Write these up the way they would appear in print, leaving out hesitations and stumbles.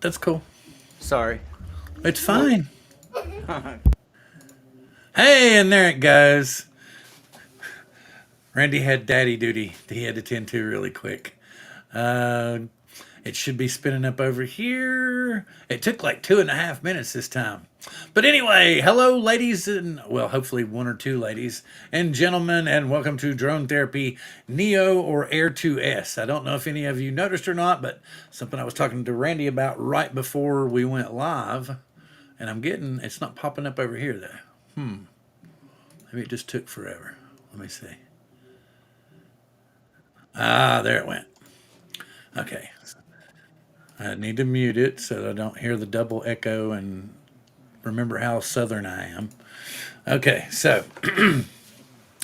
That's cool. Sorry. It's fine. Hey, and there it goes. Randy had daddy duty he had to tend to really quick. Uh, it should be spinning up over here. It took like 2.5 minutes this time. But anyway, hello, ladies, and well, hopefully one or two ladies and gentlemen, and welcome to Drone Therapy Neo or Air 2S. I don't know if any of you noticed or not, but something I was talking to Randy about right before we went live, and it's not popping up over here though. Maybe it just took forever. Let me see. Ah, there it went. Okay. I need to mute it so I don't hear the double echo and remember how southern I am. Okay, so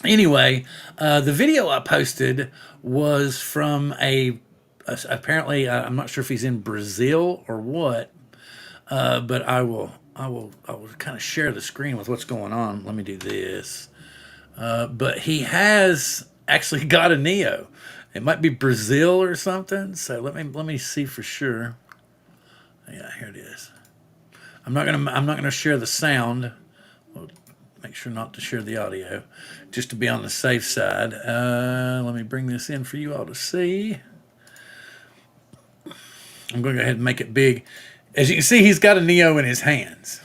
anyway, the video I posted was from apparently I'm not sure if he's in Brazil or what, but I will kind of share the screen with what's going on. Let me do this. But he has actually got a Neo. It might be Brazil or something. So let me see for sure. Yeah, here it is. I'm not gonna share the sound. We'll make sure not to share the audio, just to be on the safe side. Let me bring this in for you all to see. I'm going to go ahead and make it big. As you can see, he's got a Neo in his hands.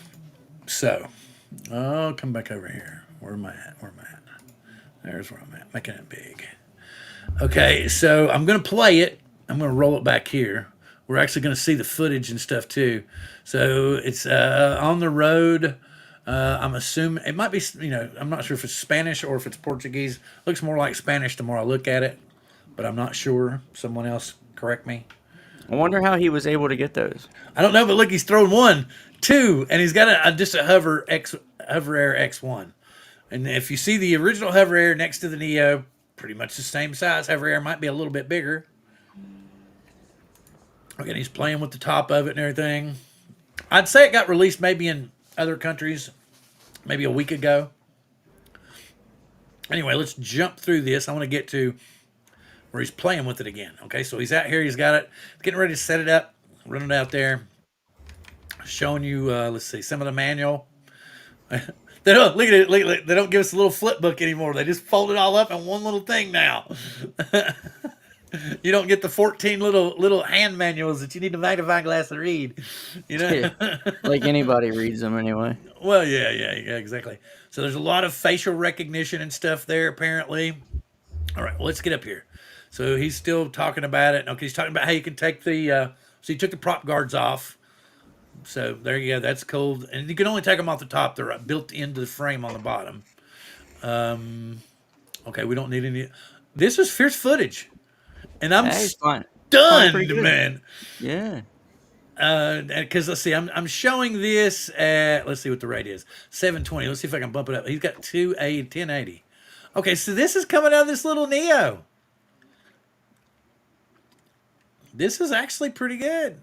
So, I'll come back over here. Where am I at? There's where I'm at, making it big. Okay, so I'm going to play it. I'm going to roll it back here. We're actually going to see the footage and stuff too. So it's on the road. I'm assuming it might be, I'm not sure if it's Spanish or if it's Portuguese. Looks more like Spanish the more I look at it, but I'm not sure. Someone else correct me. I wonder how he was able to get those. I don't know, but look, he's thrown 1, 2, and he's got just a Hover Air X1. And if you see the original Hover Air next to the Neo, pretty much the same size. Hover Air might be a little bit bigger. Again, he's playing with the top of it and everything. I'd say it got released maybe in other countries, maybe a week ago. Anyway, let's jump through this. I want to get to where he's playing with it again. Okay, so he's out here. He's got it. Getting ready to set it up. Run it out there. Showing you, let's see, some of the manual. They don't look at it. They don't give us a little flip book anymore. They just fold it all up in one little thing now. You don't get the 14 little hand manuals that you need a magnifying glass to read. Yeah, like anybody reads them anyway. Well, yeah, exactly. So there's a lot of facial recognition and stuff there, apparently. All right, well, let's get up here. So he's still talking about it. Okay, he's talking about how you can take so he took the prop guards off. So there you go. That's cool. And you can only take them off the top. They're built into the frame on the bottom. Okay, we don't need any. This is fierce footage. And I'm stunned, man. Yeah. Because let's see, I'm showing this at, let's see what the rate is, 720. Let's see if I can bump it up. He's got 1080. Okay, so this is coming out of this little Neo. This is actually pretty good.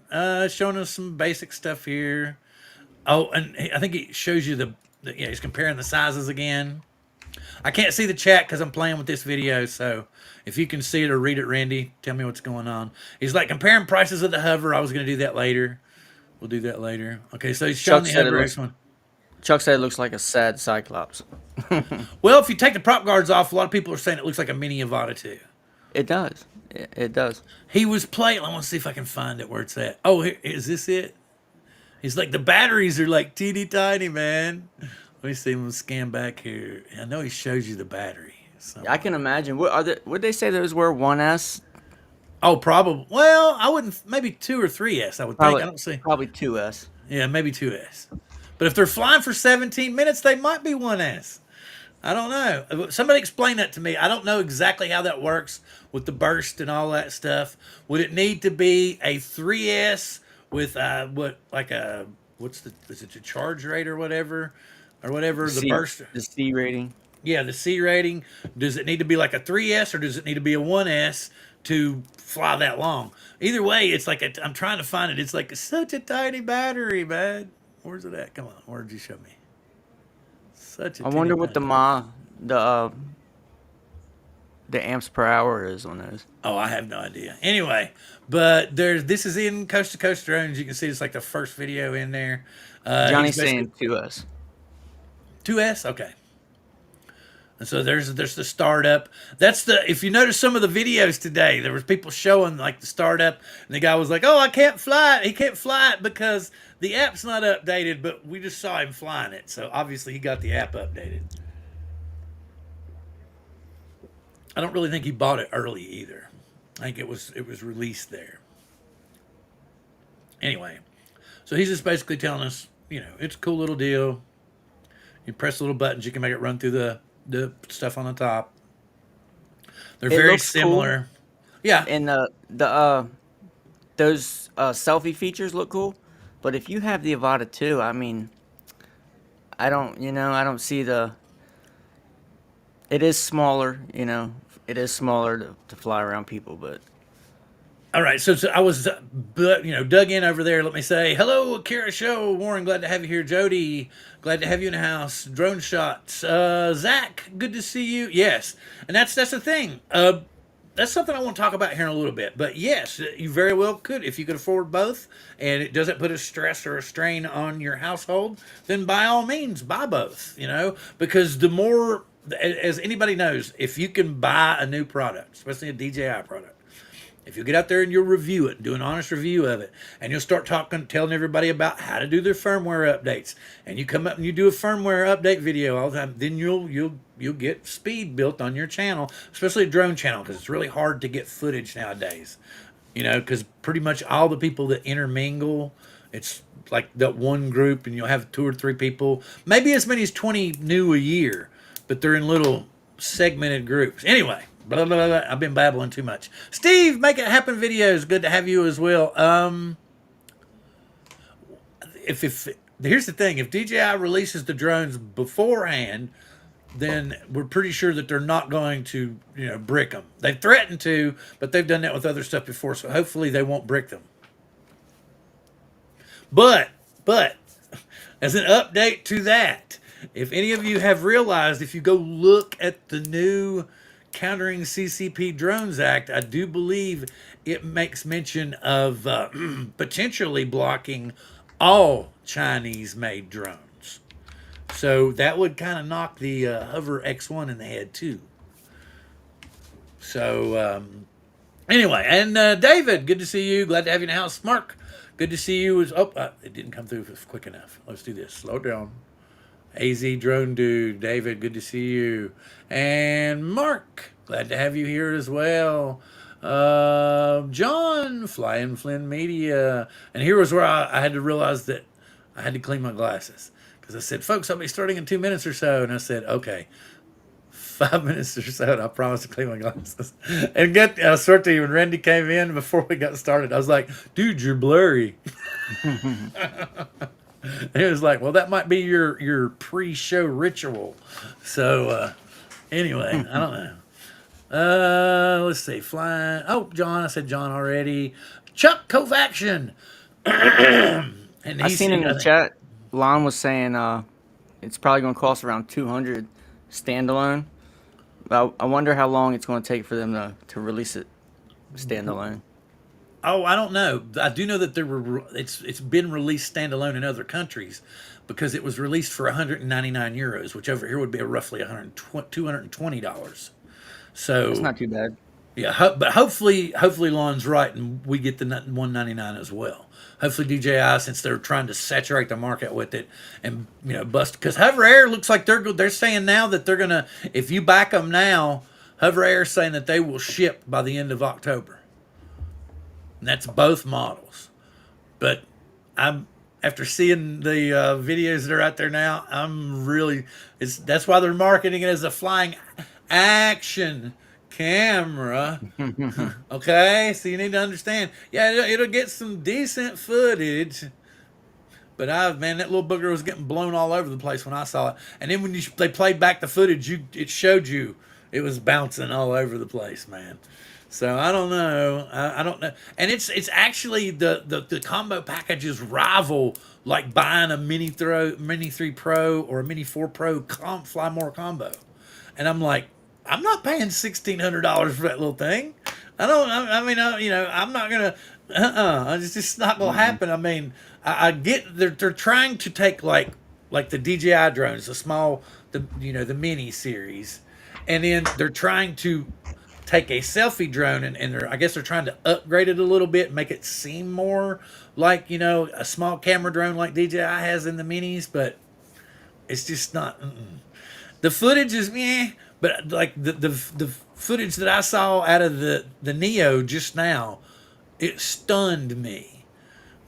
Showing us some basic stuff here. Oh, and I think it shows you he's comparing the sizes again. I can't see the chat because I'm playing with this video, so if you can see it or read it, Randy, tell me what's going on. He's like comparing prices of the Hover. I was going to do that later. We'll do that later. Okay, so he's showing the Hover X1. Chuck said it looks like a sad Cyclops. Well, if you take the prop guards off, a lot of people are saying it looks like a mini Avata too. It does. It does. He was playing. I want to see if I can find it where it's at. Oh, is this it? He's like, the batteries are like teeny tiny, man. Let me see him scan back here. I know he shows you the battery. Yeah, I can imagine. Would they say those were 1S? Oh, probably. Well, I wouldn't. Maybe 2 or 3S. I would think. I don't see. Probably 2S. Yeah, maybe 2S. But if they're flying for 17 minutes, they might be 1S. I don't know. Somebody explain that to me. I don't know exactly how that works with the burst and all that stuff. Would it need to be a 3S with is it a charge rate or whatever? The burst? The C rating. Yeah, the C rating. Does it need to be like a 3S or does it need to be a 1S to fly that long? Either way, it's like I'm trying to find it. It's like such a tiny battery, man. Where's it at? Come on. Where did you show me? I wonder what the the amps per hour is on those. Oh, I have no idea. Anyway, but this is in Coast to Coast Drones. You can see it's like the first video in there. He's Johnny's basically saying to us. 2S. Okay. And so there's the startup. That's the if you notice some of the videos today, there was people showing like the startup, and the guy was like, "Oh, I can't fly it. He can't fly it because the app's not updated." But we just saw him flying it, so obviously he got the app updated. I don't really think he bought it early either. I think it was released there. Anyway, so he's just basically telling us, it's a cool little deal. You press little buttons, you can make it run through the stuff on the top. They're It very looks cool. similar. Yeah. And those selfie features look cool, but if you have the Avata 2, I mean, I don't see the. It is smaller, It is smaller to fly around people, but All right, so I was, dug in over there. Let me say hello, Akira Show, Warren. Glad to have you here, Jody. Glad to have you in the house. Drone shots, Zach. Good to see you. Yes, and that's the thing. That's something I want to talk about here in a little bit. But yes, you very well could if you could afford both, and it doesn't put a stress or a strain on your household. Then by all means, buy both. Because the more, as anybody knows, if you can buy a new product, especially a DJI product. If you get out there and you'll review it, do an honest review of it, and you'll start telling everybody about how to do their firmware updates, and you come up and you do a firmware update video all the time, then you'll get speed built on your channel, especially a drone channel, because it's really hard to get footage nowadays. Because pretty much all the people that intermingle, it's like that one group, and you'll have 2 or 3 people, maybe as many as 20 new a year, but they're in little segmented groups. Anyway. Blah, blah, blah, blah. I've been babbling too much. Steve, Make It Happen videos. Good to have you as well. If here's the thing, if DJI releases the drones beforehand, then we're pretty sure that they're not going to, brick them. They've threatened to, but they've done that with other stuff before, so hopefully they won't brick them. But as an update to that, if any of you have realized, if you go look at the new Countering CCP Drones Act, I do believe it makes mention of potentially blocking all Chinese-made drones. So that would kind of knock the Hover X1 in the head too. So anyway, and David, good to see you. Glad to have you in the house. Mark, good to see you. It didn't come through quick enough. Let's do this. Slow down. AZ Drone Dude, David, good to see you. And Mark, glad to have you here as well. John, Flying Flynn Media. And here was where I had to realize that I had to clean my glasses. Because I said, folks, I'll be starting in 2 minutes or so. And I said, okay, 5 minutes or so, and I promised to clean my glasses. And I swear to you, when Randy came in before we got started, I was like, dude, you're blurry. And it was like, well, that might be your pre-show ritual. So anyway, I don't know. Let's see, flying. Oh, John, I said John already. Chuck Kovaction. And I seen in the chat, Lon was saying it's probably going to cost around 200 standalone. I wonder how long it's going to take for them to release it standalone. Oh, I don't know. I do know that it's been released standalone in other countries because it was released for 199 euros, which over here would be roughly $220. So it's not too bad. Yeah, but hopefully Lon's right, and we get the 199 as well. Hopefully DJI, since they're trying to saturate the market with it, and bust, because Hover Air looks like they're saying now that they're gonna, if you back them now, Hover Air is saying that they will ship by the end of October. And that's both models. But after seeing the videos that are out there now, that's why they're marketing it as a flying action camera. Okay, so you need to understand. Yeah, it'll get some decent footage. But man, that little booger was getting blown all over the place when I saw it. And then when they played back the footage, it showed you it was bouncing all over the place, man. So I don't know. I don't know. And it's actually the combo packages rival like buying a Mini 3 Pro or a Mini 4 Pro Fly More combo. And I'm like, I'm not paying $1,600 for that little thing. I don't. I mean, I'm not gonna. It's just not gonna happen. I mean, I get they're trying to take like the DJI drones, the small, the mini series, and then they're trying to take a selfie drone and I guess they're trying to upgrade it a little bit, make it seem more like a small camera drone like DJI has in the minis, but it's just not. The footage is meh, but like the footage that I saw out of the Neo just now, it stunned me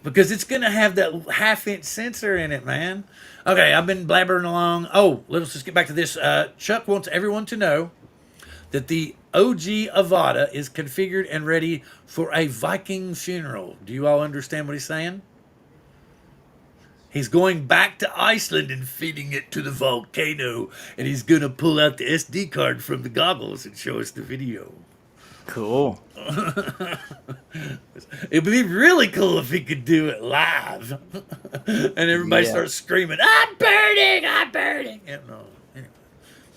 because it's gonna have that half-inch sensor in it, man. Okay, I've been blabbering along. Oh, let's just get back to this. Chuck wants everyone to know that the OG Avata is configured and ready for a Viking funeral. Do you all understand what he's saying? He's going back to Iceland and feeding it to the volcano, and he's going to pull out the SD card from the goggles and show us the video. Cool. It would be really cool if he could do it live. And everybody starts screaming, I'm burning, I'm burning. Yeah, no, anyway,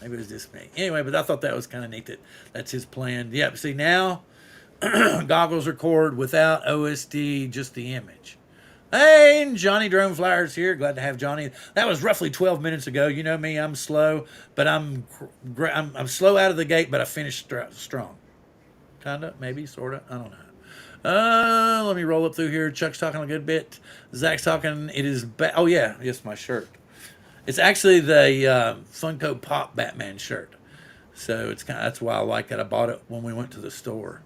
maybe it was just me. Anyway, but I thought that was kind of neat that's his plan. Yep, see now, goggles record without OSD, just the image. Hey, Johnny Drone Flyers here. Glad to have Johnny. That was roughly 12 minutes ago. You know me, I'm slow, but I'm slow out of the gate, but I finished strong. Kinda, maybe, sorta. I don't know. Let me roll up through here. Chuck's talking a good bit. Zach's talking. It is oh yeah, yes, my shirt. It's actually the Funko Pop Batman shirt. So it's that's why I like it. I bought it when we went to the store.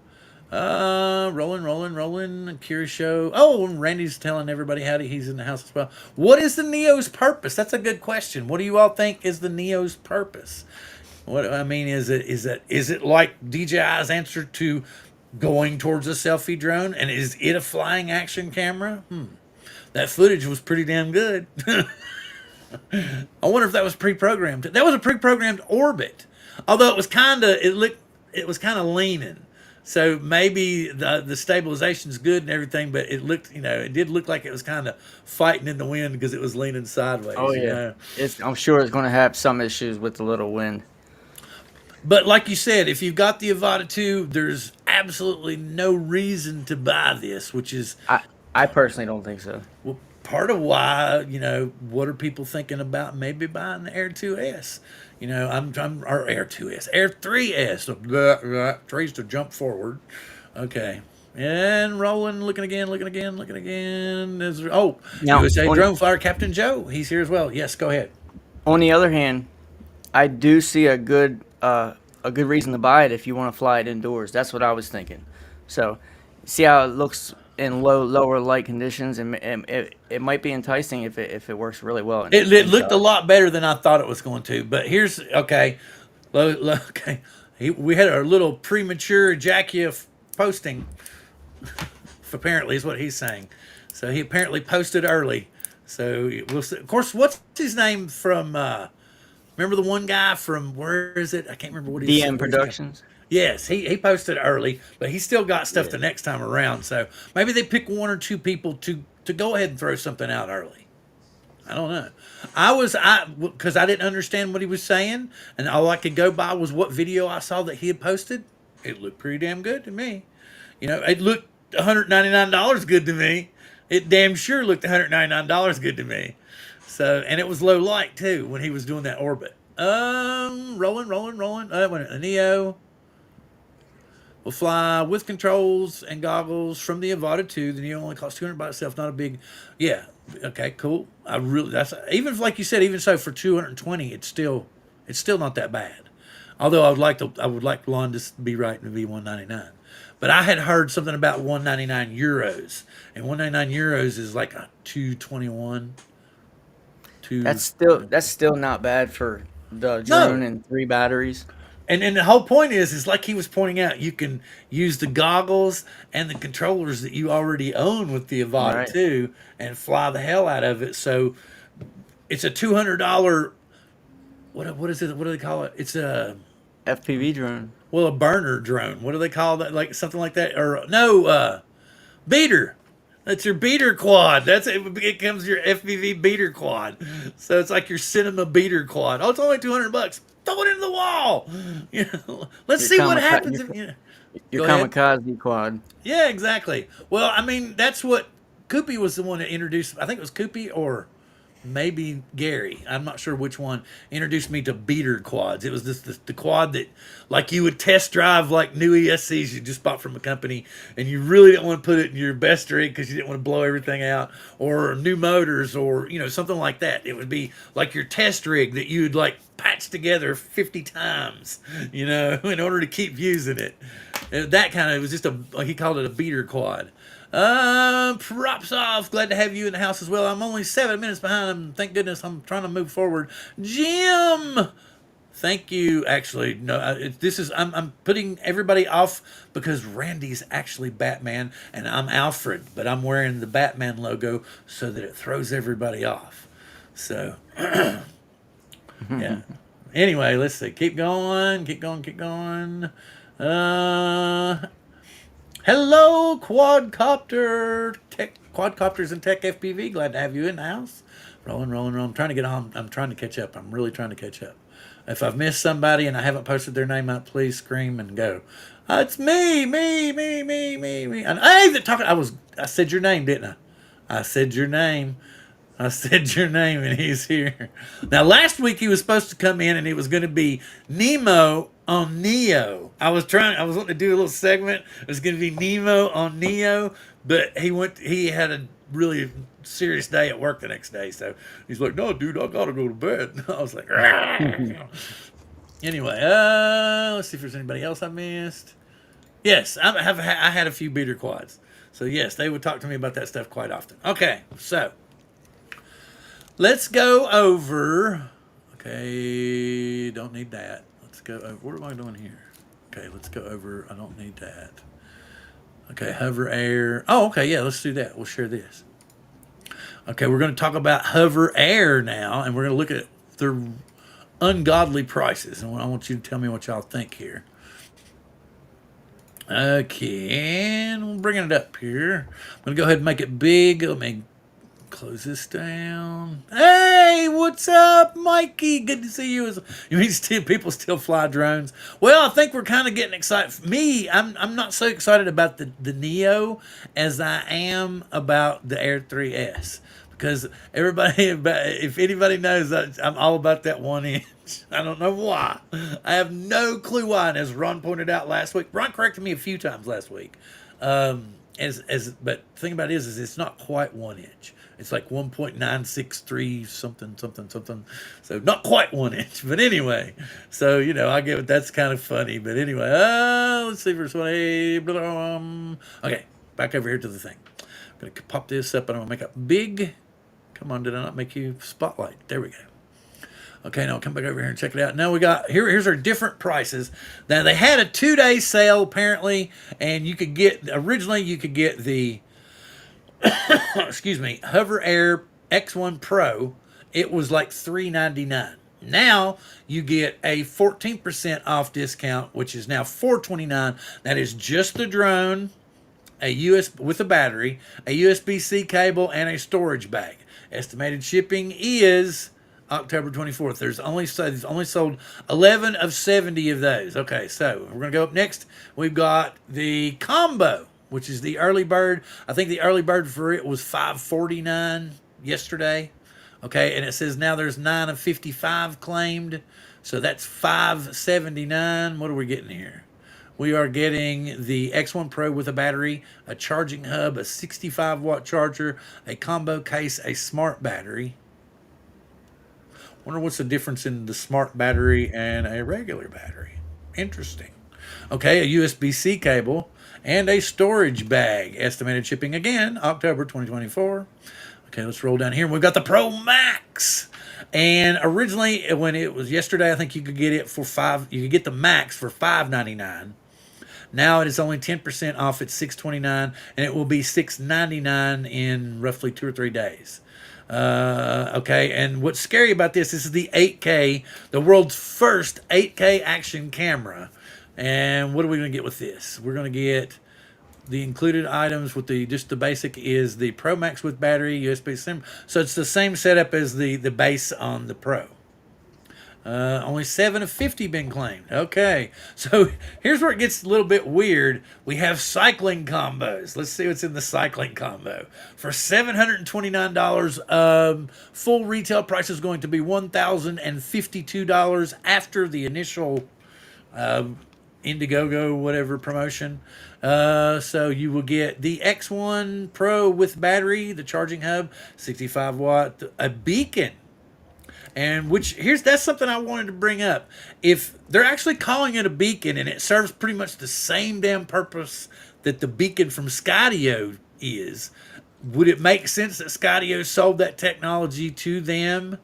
Rolling. Curious show. Oh, Randy's telling everybody howdy. He's in the house as well. What is the Neo's purpose? That's a good question. What do you all think is the Neo's purpose? What I mean is it like DJI's answer to going towards a selfie drone, and is it a flying action camera? That footage was pretty damn good. I wonder if that was pre-programmed. That was a pre-programmed orbit, although it was kind of leaning. So maybe the stabilization's good and everything, but it looked, it did look like it was kind of fighting in the wind because it was leaning sideways. Oh yeah, I'm sure it's going to have some issues with the little wind. But like you said, if you've got the Avata 2, there's absolutely no reason to buy this, which is I personally don't think so. Well, part of why, what are people thinking about maybe buying the Air 2S? Or Air 2S, Air 3S. Trace to jump forward. Okay. And rolling, looking again. Now, USA Drone Flyer Captain Joe. He's here as well. Yes, go ahead. On the other hand, I do see a good reason to buy it if you want to fly it indoors. That's what I was thinking. So, see how it looks in lower light conditions, and it might be enticing if it works really well. It looked a lot better than I thought it was going to. But here's okay. We had a little premature ejaculate posting. Apparently, is what he's saying. So he apparently posted early. So we'll see. Of course, what's his name from? Remember the one guy from where is it? I can't remember what he's DM Productions. Yes, he posted early, but he still got stuff the next time around. So maybe they pick one or two people to go ahead and throw something out early. I don't know. Because I didn't understand what he was saying, and all I could go by was what video I saw that he had posted. It looked pretty damn good to me. It looked $199 good to me. It damn sure looked $199 good to me. So, and it was low light too when he was doing that orbit. Rolling. A Neo will fly with controls and goggles from the Avata 2. The Neo only costs $200 by itself. Not a big, yeah. Okay, cool. That's even like you said. Even so, for $220, it's still not that bad. Although I would like Lon to be right and be $199. But I had heard something about 199 euros, and 199 euros is like a 221. That's still not bad for the drone and 3 batteries. And the whole point is like he was pointing out, you can use the goggles and the controllers that you already own with the Avata 2 and fly the hell out of it. So it's a $200. What is it? What do they call it? It's a FPV drone. Well, a burner drone. What do they call that? Like something like that? Or no, beater. That's your beater quad. That's it. It becomes your FPV beater quad. So it's like your cinema beater quad. Oh, it's only $200. throw it into the wall. You know, let's Your see what kamikaze, happens. If, you know. your Go ahead. kamikaze quad. Yeah, exactly. Well, I mean, that's what Koopy was the one that introduced. I think it was Koopy or maybe Gary. I'm not sure which one introduced me to beater quads. It was the quad that like you would test drive like new ESCs you just bought from a company, and you really didn't want to put it in your best rig because you didn't want to blow everything out, or new motors, or something like that. It would be like your test rig that you'd like patch together 50 times, in order to keep using it. That kind of, it was just like he called it a beater quad. Props off. Glad to have you in the house as well. I'm only 7 minutes behind him. Thank goodness I'm trying to move forward. Jim, thank you. Actually, no, I'm putting everybody off because Randy's actually Batman and I'm Alfred, but I'm wearing the Batman logo so that it throws everybody off. So, yeah. Anyway, let's see. Keep going. Keep going. Keep going. Hello, quadcopters and tech FPV. Glad to have you in the house. Rolling. I'm trying to get on. I'm trying to catch up. I'm really trying to catch up. If I've missed somebody and I haven't posted their name out, please scream and go. It's me. And hey, I said your name, didn't I? I said your name. And he's here. Now, last week he was supposed to come in and it was going to be Nemo on Neo. I was wanting to do a little segment. It was going to be Nemo on Neo, but he had a really serious day at work the next day. So he's like, no, dude, I got to go to bed. I was like, anyway, let's see if there's anybody else I missed. Yes, I had a few beater quads. So yes, they would talk to me about that stuff quite often. Okay, so let's go over. Okay, don't need that. Let's go over. What am I doing here? Okay, let's go over. I don't need that. Okay, hover air. Oh, okay, yeah, let's do that. We'll share this. Okay, we're going to talk about hover air now, and we're going to look at their ungodly prices. And I want you to tell me what y'all think here. Okay, and we're bringing it up here. I'm going to go ahead and make it big. Let me close this down. Hey, what's up, Mikey? Good to see you. You mean people still fly drones? Well, I think we're kind of getting excited. Me, I'm not so excited about the Neo as I am about the Air 3S. Because if anybody knows, I'm all about that 1 inch. I don't know why. I have no clue why. And as Ron pointed out last week, Ron corrected me a few times last week. But the thing about it is it's not quite 1 inch. It's like 1.963 something. So not quite 1 inch. But anyway, so I get it. That's kind of funny. But anyway, let's see if there's one. Okay, back over here to the thing. I'm gonna pop this up and I'm gonna make it big. Come on, did I not make you spotlight? There we go. Okay, now I'll come back over here and check it out. Now we got, here's our different prices. Now they had a 2-day sale apparently, and originally you could get the, excuse me, Hover Air X1 Pro. It was like $399. Now you get a 14% off discount, which is now $429. That is just the drone, with a battery, a USB-C cable, and a storage bag. Estimated shipping is October 24th. There's only sold 11 of 70 of those. Okay, so we're going to go up next. We've got the combo, which is the early bird. I think the early bird for it was $549 yesterday. Okay, and it says now there's 9 of 55 claimed. So that's $579. What are we getting here? We are getting the X1 Pro with a battery, a charging hub, a 65-watt charger, a combo case, a smart battery. Wonder what's the difference in the smart battery and a regular battery. Interesting. Okay, a USB-C cable and a storage bag. Estimated shipping again, October 2024. Okay, let's roll down here. We've got the Pro Max. And originally, when it was yesterday, I think you could get it for you could get the Max for $599. Now it is only 10% off at $629, and it will be $699 in roughly 2 or 3 days. Okay, and what's scary about this is the 8K, the world's first 8K action camera. And what are we going to get with this? We're going to get the included items with just the basic is the Pro Max with battery, USB-C. So it's the same setup as the base on the Pro. Only 7 of 50 been claimed. Okay, so here's where it gets a little bit weird. We have cycling combos. Let's see what's in the cycling combo. For $729, full retail price is going to be $1,052 after the initial Indiegogo, whatever promotion. So you will get the X1 Pro with battery, the charging hub, 65 watt, a beacon. And that's something I wanted to bring up. If they're actually calling it a beacon and it serves pretty much the same damn purpose that the beacon from Skydio is, would it make sense that Skydio sold that technology to them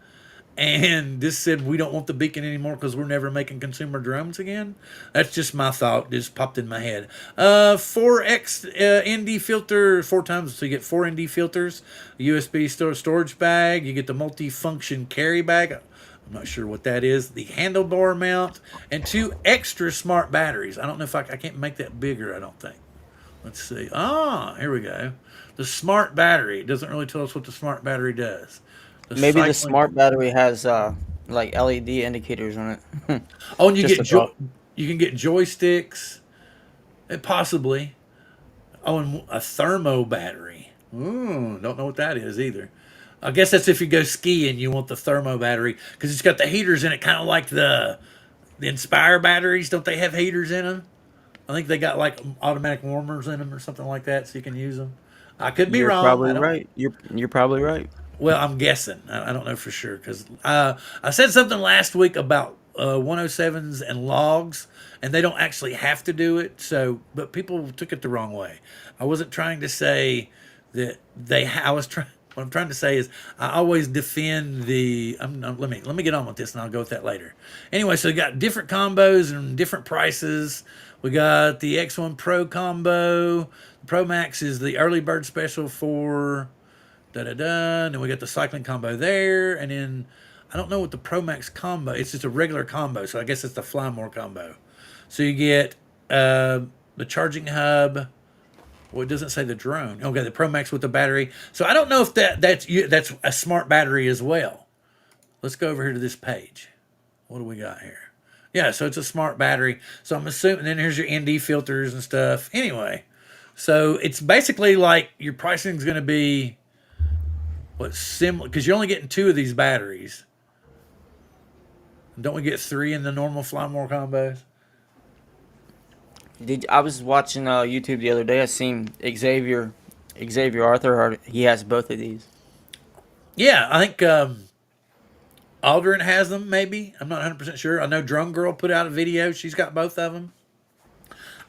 and this said we don't want the beacon anymore because we're never making consumer drones again? That's just my thought. Just popped in my head. 4x ND filter, 4 times, so you get 4 ND filters, USB storage bag, you get the multi-function carry bag. I'm not sure what that is. The handlebar mount and 2 extra smart batteries. I don't know if I can't make that bigger. I don't think. Let's see. Here we go. The smart battery. It doesn't really tell us what the smart battery does. Maybe the smart battery has like LED indicators on it. Oh, and you Just get a thought. you can get joysticks, possibly. Oh, and a thermo battery. Ooh, don't know what that is either. I guess that's if you go skiing, you want the thermo battery because it's got the heaters in it, kind of like the Inspire batteries. Don't they have heaters in them? I think they got like automatic warmers in them or something like that, so you can use them. I could be You're wrong. probably right. You're probably right. Well, I'm guessing. I don't know for sure because I said something last week about 107s and logs, and they don't actually have to do it. So, but people took it the wrong way. I wasn't trying to say that they. I was trying. What I'm trying to say is I always defend the. Let me get on with this, and I'll go with that later. Anyway, so we got different combos and different prices. We got the X1 Pro combo. Pro Max is the early bird special for. And then we got the cycling combo there, and then I don't know what the Pro Max combo. It's just a regular combo, so I guess it's the Fly More combo. So you get the charging hub. Well, it doesn't say the drone. Okay, the Pro Max with the battery. So I don't know if that's a smart battery as well. Let's go over here to this page. What do we got here? Yeah, so it's a smart battery. So I'm assuming. Then here's your ND filters and stuff. Anyway, so it's basically like your pricing is going to be. What's similar? Because you're only getting 2 of these batteries. Don't we get 3 in the normal Fly More combos? I was watching YouTube the other day. I seen Xavier Arthur. He has both of these. Yeah, I think Aldrin has them. Maybe I'm not 100% sure. I know Drone Girl put out a video. She's got both of them.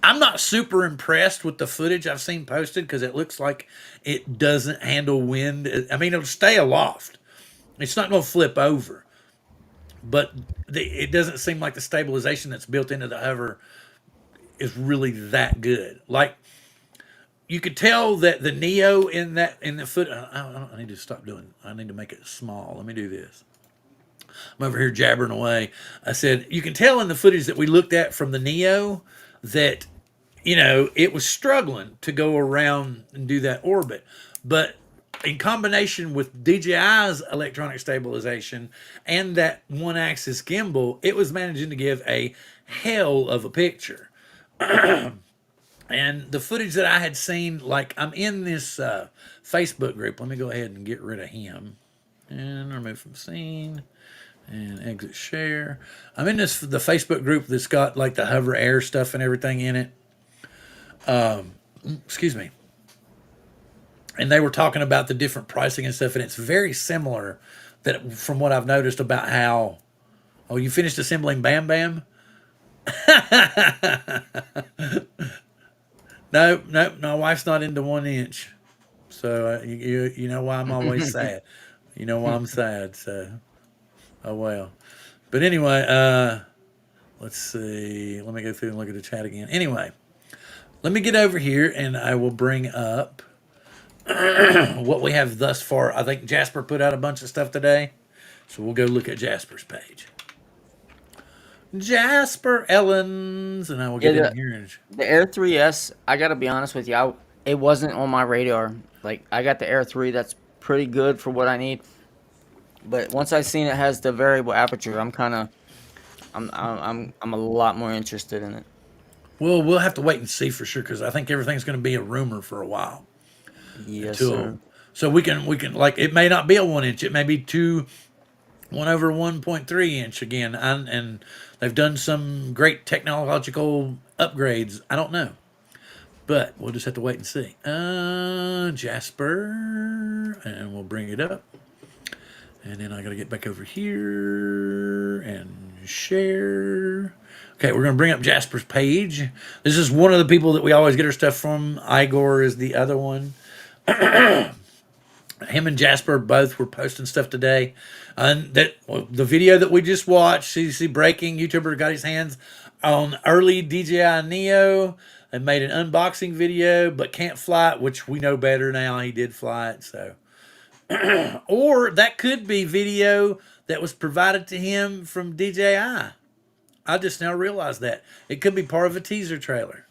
I'm not super impressed with the footage I've seen posted because it looks like it doesn't handle wind. I mean, it'll stay aloft. It's not going to flip over. But it doesn't seem like the stabilization that's built into the hover is really that good. Like, you could tell that the Neo in the foot. I need to stop doing. I need to make it small. Let me do this. I'm over here jabbering away. I said you can tell in the footage that we looked at from the Neo that it was struggling to go around and do that orbit, but in combination with DJI's electronic stabilization and that 1-axis gimbal, it was managing to give a hell of a picture. And the footage that I had seen, like I'm in this Facebook group. Let me go ahead and get rid of him and remove from scene and exit share. I'm in the Facebook group that's got like the Hover Air stuff and everything in it. Excuse me. And they were talking about the different pricing and stuff, and it's very similar that from what I've noticed about how. Oh, you finished assembling Bam Bam? No, my wife's not into 1 inch, so you know why I'm always sad. You know why I'm sad. So, oh well. But anyway, let's see. Let me go through and look at the chat again. Anyway, let me get over here and I will bring up what we have thus far. I think Jasper put out a bunch of stuff today, so we'll go look at Jasper's page. Jasper Ellens, and I will get in here. The Air 3S, I gotta be honest with you, it wasn't on my radar. Like, I got the Air 3, that's pretty good for what I need. But once I seen it has the variable aperture, I'm kind of I'm a lot more interested in it. Well, we'll have to wait and see for sure because I think everything's going to be a rumor for a while Yes, until. sir. So we can like it may not be a 1 inch. It may be 1/1.3 inch again, and they've done some great technological upgrades. I don't know, but we'll just have to wait and see. Jasper, and we'll bring it up, and then I got to get back over here and share. Okay, we're going to bring up Jasper's page. This is one of the people that we always get our stuff from. Igor is the other one. Him and Jasper both were posting stuff today. And that the video that we just watched, CC Breaking, YouTuber got his hands on early DJI Neo and made an unboxing video, but can't fly it, which we know better now. He did fly it, so. Or that could be video that was provided to him from DJI. I just now realized that. It could be part of a teaser trailer.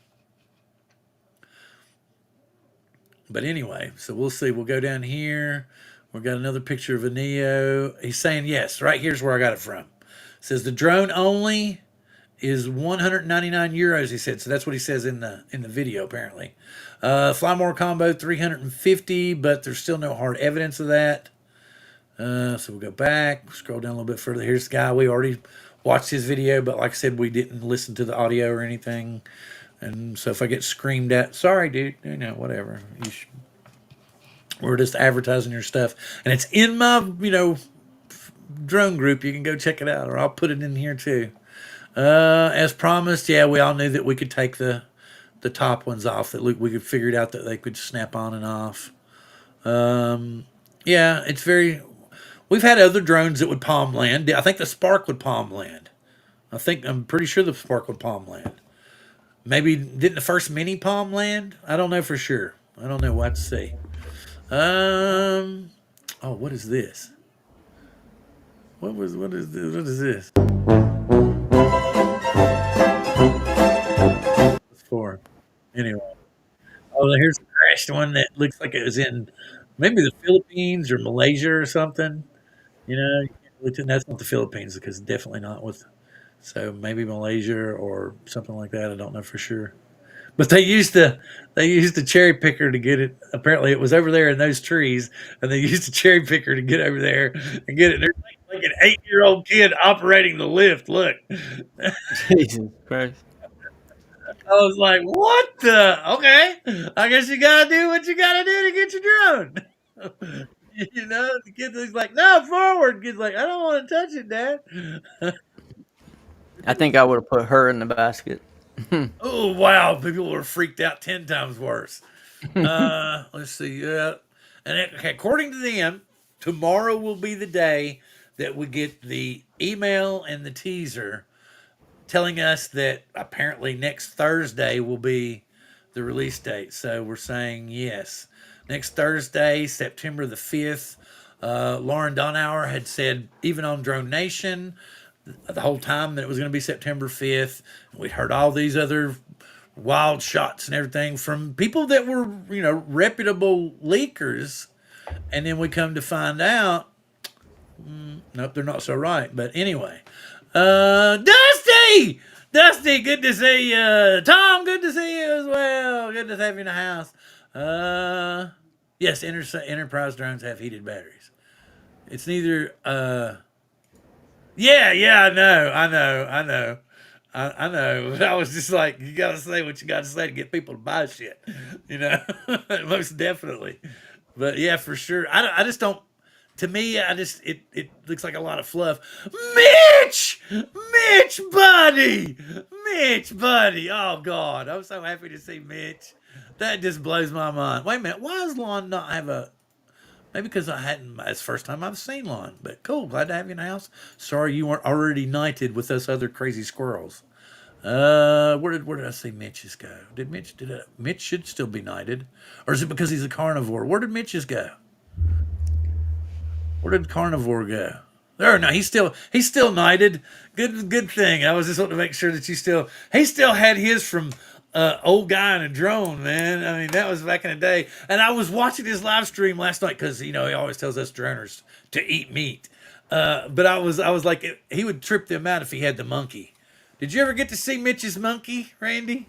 But anyway, so we'll see. We'll go down here. We've got another picture of a Neo. He's saying yes. Right here's where I got it from. It says the drone only is 199 euros. He said so. That's what he says in the video apparently. Fly more combo 350, but there's still no hard evidence of that. So we'll go back. Scroll down a little bit further. Here's the guy. We already watched his video, but like I said, we didn't listen to the audio or anything. And so if I get screamed at, sorry, dude, whatever. We're just advertising your stuff. And it's in my, drone group. You can go check it out, or I'll put it in here too. As promised, yeah, we all knew that we could take the top ones off, that we could figure it out that they could snap on and off. Yeah, it's very, we've had other drones that would palm land. I think the Spark would palm land. I'm pretty sure the Spark would palm land. Maybe didn't the first mini palm land? I don't know for sure. I don't know. We'll have to see. Oh, what is this? What is this? What is this? What's for? Anyway. Oh, here's a crashed one that looks like it was in maybe the Philippines or Malaysia or something. You can't really that's not the Philippines because it's definitely not with. So maybe Malaysia or something like that. I don't know for sure. But they used the cherry picker to get it. Apparently, it was over there in those trees, and they used the cherry picker to get over there and get it. There's like an 8-year-old kid operating the lift. Look, Jesus Christ. I was like, "What the? Okay, I guess you gotta do what you gotta do to get your drone." The kid was like, "No, forward." Kid's like, "I don't want to touch it, Dad." I think I would have put her in the basket. Oh wow, people were freaked out 10 times worse. Let's see. Yeah, and according to them, tomorrow will be the day that we get the email and the teaser telling us that apparently next Thursday will be the release date. So we're saying yes, next Thursday, September the 5th. Lauren Donauer had said even on Drone Nation the whole time that it was going to be September 5th. We heard all these other wild shots and everything from people that were, reputable leakers. And then we come to find out, nope, they're not so right. But anyway, Dusty! Dusty, good to see you. Tom, good to see you as well. Good to have you in the house. Yes, Enterprise drones have heated batteries. It's neither, yeah, I know. I know. I was just like, you gotta say what you gotta say to get people to buy shit, most definitely. But yeah, for sure. I just don't. To me, it looks like a lot of fluff. Buddy, Mitch, buddy. Oh God, I'm so happy to see Mitch. That just blows my mind. Wait a minute, why does Lon not have a? Maybe because I hadn't. It's the first time I've seen Lon. But cool, glad to have you in the house. Sorry you weren't already knighted with those other crazy squirrels. Where did I see Mitch's go? Mitch should still be knighted, or is it because he's a carnivore? Where did Mitch's go? Where did carnivore go? There, no, he's still knighted. Good thing. I was just wanting to make sure that he still had his from old guy in a drone, man. I mean, that was back in the day. And I was watching his live stream last night because he always tells us droners to eat meat. But I was like, he would trip them out if he had the monkey. Did you ever get to see Mitch's monkey, Randy?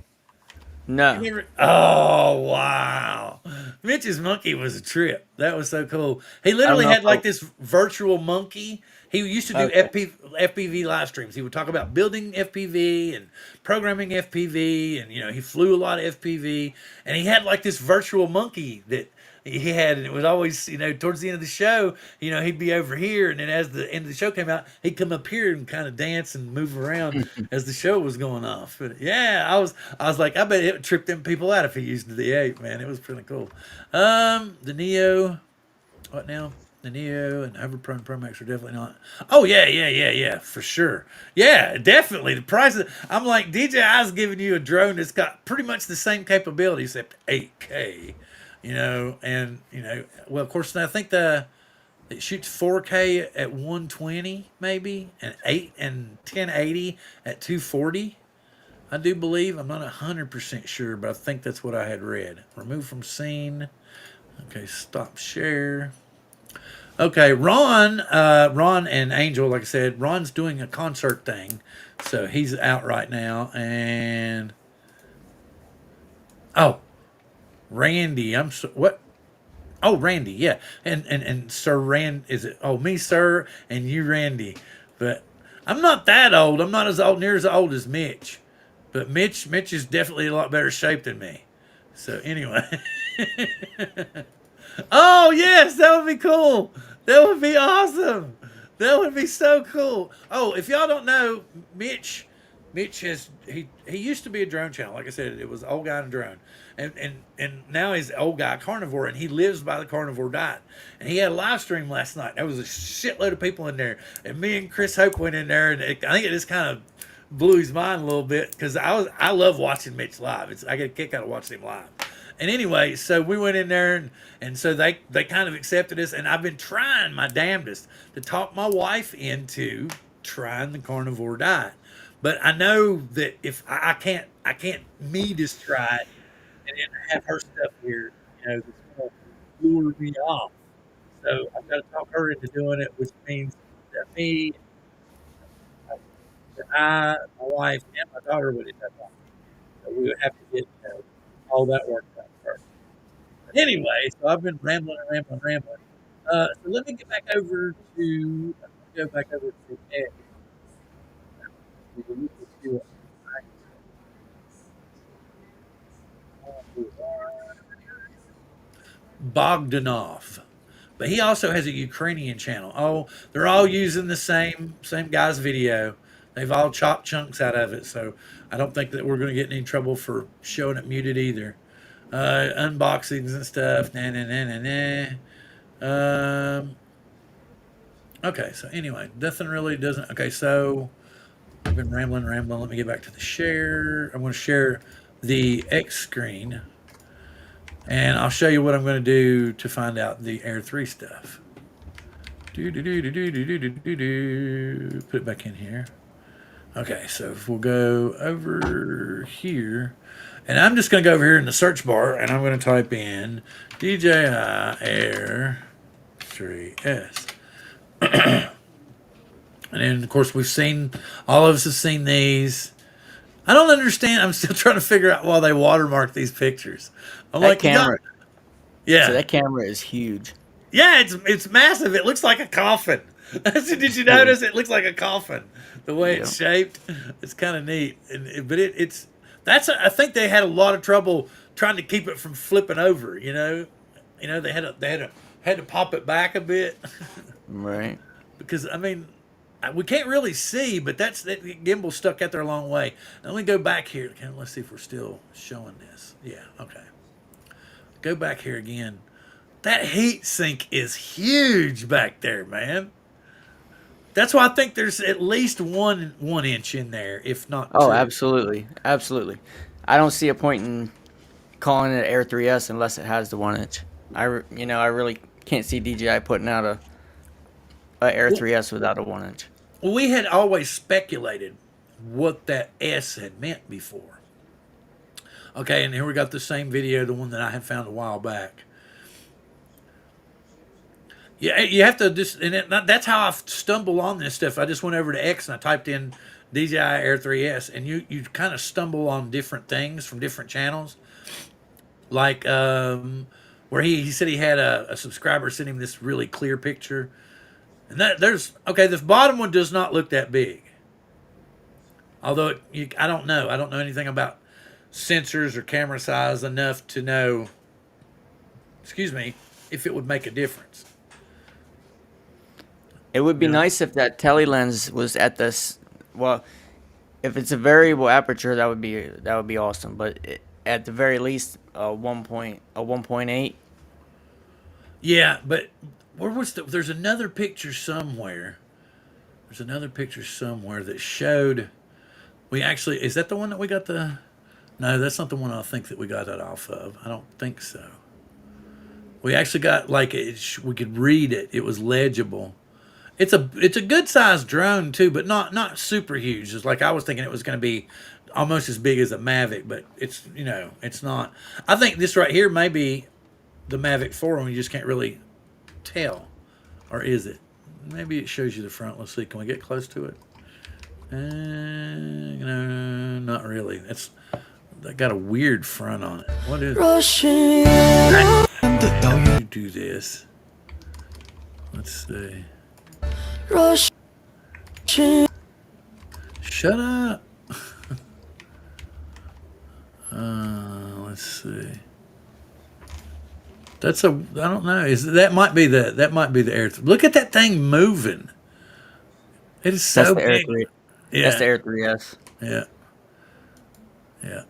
You No. never. Oh wow, Mitch's monkey was a trip. That was so cool. He I don't literally know if had like this virtual monkey. He used to do okay. FPV live streams. He would talk about building FPV and programming FPV, and he flew a lot of FPV. And he had like this virtual monkey that he had, and it was always towards the end of the show, he'd be over here, and then as the end of the show came out, he'd come up here and kind of dance and move around as the show was going off. But yeah, I was like, I bet it would trip them people out if he used the ape, man. It was pretty cool. The Neo, what now? The Neo and Hoverprone Pro Max are definitely not. Oh yeah, for sure. Yeah, definitely. The price I'm like, DJI's giving you a drone that's got pretty much the same capability except 8K. And well, of course, I think it shoots 4K at 120 maybe, and 1080 at 240. I do believe. I'm not 100% sure, but I think that's what I had read. Remove from scene. Okay, stop share. Okay, Ron and Angel, like I said, Ron's doing a concert thing, so he's out right now. And oh, Randy, what? Oh, Randy, yeah, and Sir Rand, is it? Oh, me, Sir, and you, Randy. But I'm not that old. I'm not near as old as Mitch. But Mitch is definitely a lot better shape than me. So anyway, oh yes, that would be cool. That would be awesome. That would be so cool. Oh, if y'all don't know, Mitch he used to be a drone channel. Like I said, it was old guy and drone, and now he's old guy carnivore, and he lives by the carnivore diet. And he had a live stream last night. There was a shitload of people in there, and me and Chris Hope went in there, and I think it just kind of blew his mind a little bit because I love watching Mitch live. I get a kick out of watching him live. And anyway, so we went in there, and so they kind of accepted us, and I've been trying my damnedest to talk my wife into trying the carnivore diet. But I know that if I can't me just try it and then have her stuff here, that's going to lure me off. So I've got to talk her into doing it, which means that my wife, and my daughter would end up on it. So we would have to get all that worked out first. But anyway, so I've been rambling. So let me get back over to go back over to Ed. Bogdanov. But he also has a Ukrainian channel. Oh, they're all using the same guy's video. They've all chopped chunks out of it, so I don't think that we're going to get in any trouble for showing it muted either. Unboxings and stuff. Nah, nah, nah, nah, nah. Okay, so anyway, nothing really doesn't. Okay, so I've been rambling. Let me get back to the share. I'm going to share the X screen, and I'll show you what I'm going to do to find out the Air 3 stuff. Put it back in here. Okay, so if we'll go over here, and I'm just going to go over here in the search bar, and I'm going to type in DJI Air 3S. And then, of course, all of us have seen these. I don't understand. I'm still trying to figure out why they watermark these pictures. I'm That like, camera. yeah. So that camera is huge. Yeah, it's massive. It looks like a coffin. Did you notice? It looks like a coffin. The way it's shaped, it's kind of neat. But I think they had a lot of trouble trying to keep it from flipping over. They had to pop it back a bit. Right. Because I mean, we can't really see, but that gimbal stuck out there a long way. Now, let me go back here. Okay, let's see if we're still showing this. Yeah, okay. Go back here again. That heat sink is huge back there, man. That's why I think there's at least one inch in there, if not two. Oh, absolutely. I don't see a point in calling it Air 3S unless it has the 1 inch. I really can't see DJI putting out a Air 3S without a 1 inch. Well, we had always speculated what that S had meant before. Okay, and here we got the same video, the one that I had found a while back. Yeah, you have to just, and that's how I stumble on this stuff. I just went over to X and I typed in DJI Air 3S, and you kind of stumble on different things from different channels. Like where he said he had a subscriber send him this really clear picture, and there's okay. This bottom one does not look that big, although I don't know anything about sensors or camera size enough to know. Excuse me, if it would make a difference. It would be You know? nice if that tele lens was at this. Well, if it's a variable aperture, that would be awesome. But at the very least, a 1.8. Yeah, but where was there's another picture somewhere. There's another picture somewhere that showed. We actually is that the one that we got the? No, that's not the one I think that we got that off of. I don't think so. We actually got like we could read it. It was legible. It's a good sized drone too, but not super huge. It's like I was thinking it was going to be almost as big as a Mavic, but it's it's not. I think this right here may be the Mavic 4, and you just can't really tell, or is it? Maybe it shows you the front. Let's see. Can we get close to it? No, not really. That got a weird front on it. What is it? How you do this? Let's see. Shut up. Let's see. That's I don't know. That might be the air. Look at that thing moving. It is That's so the Air big. 3. That's Yeah, the Air 3S. yeah, yeah.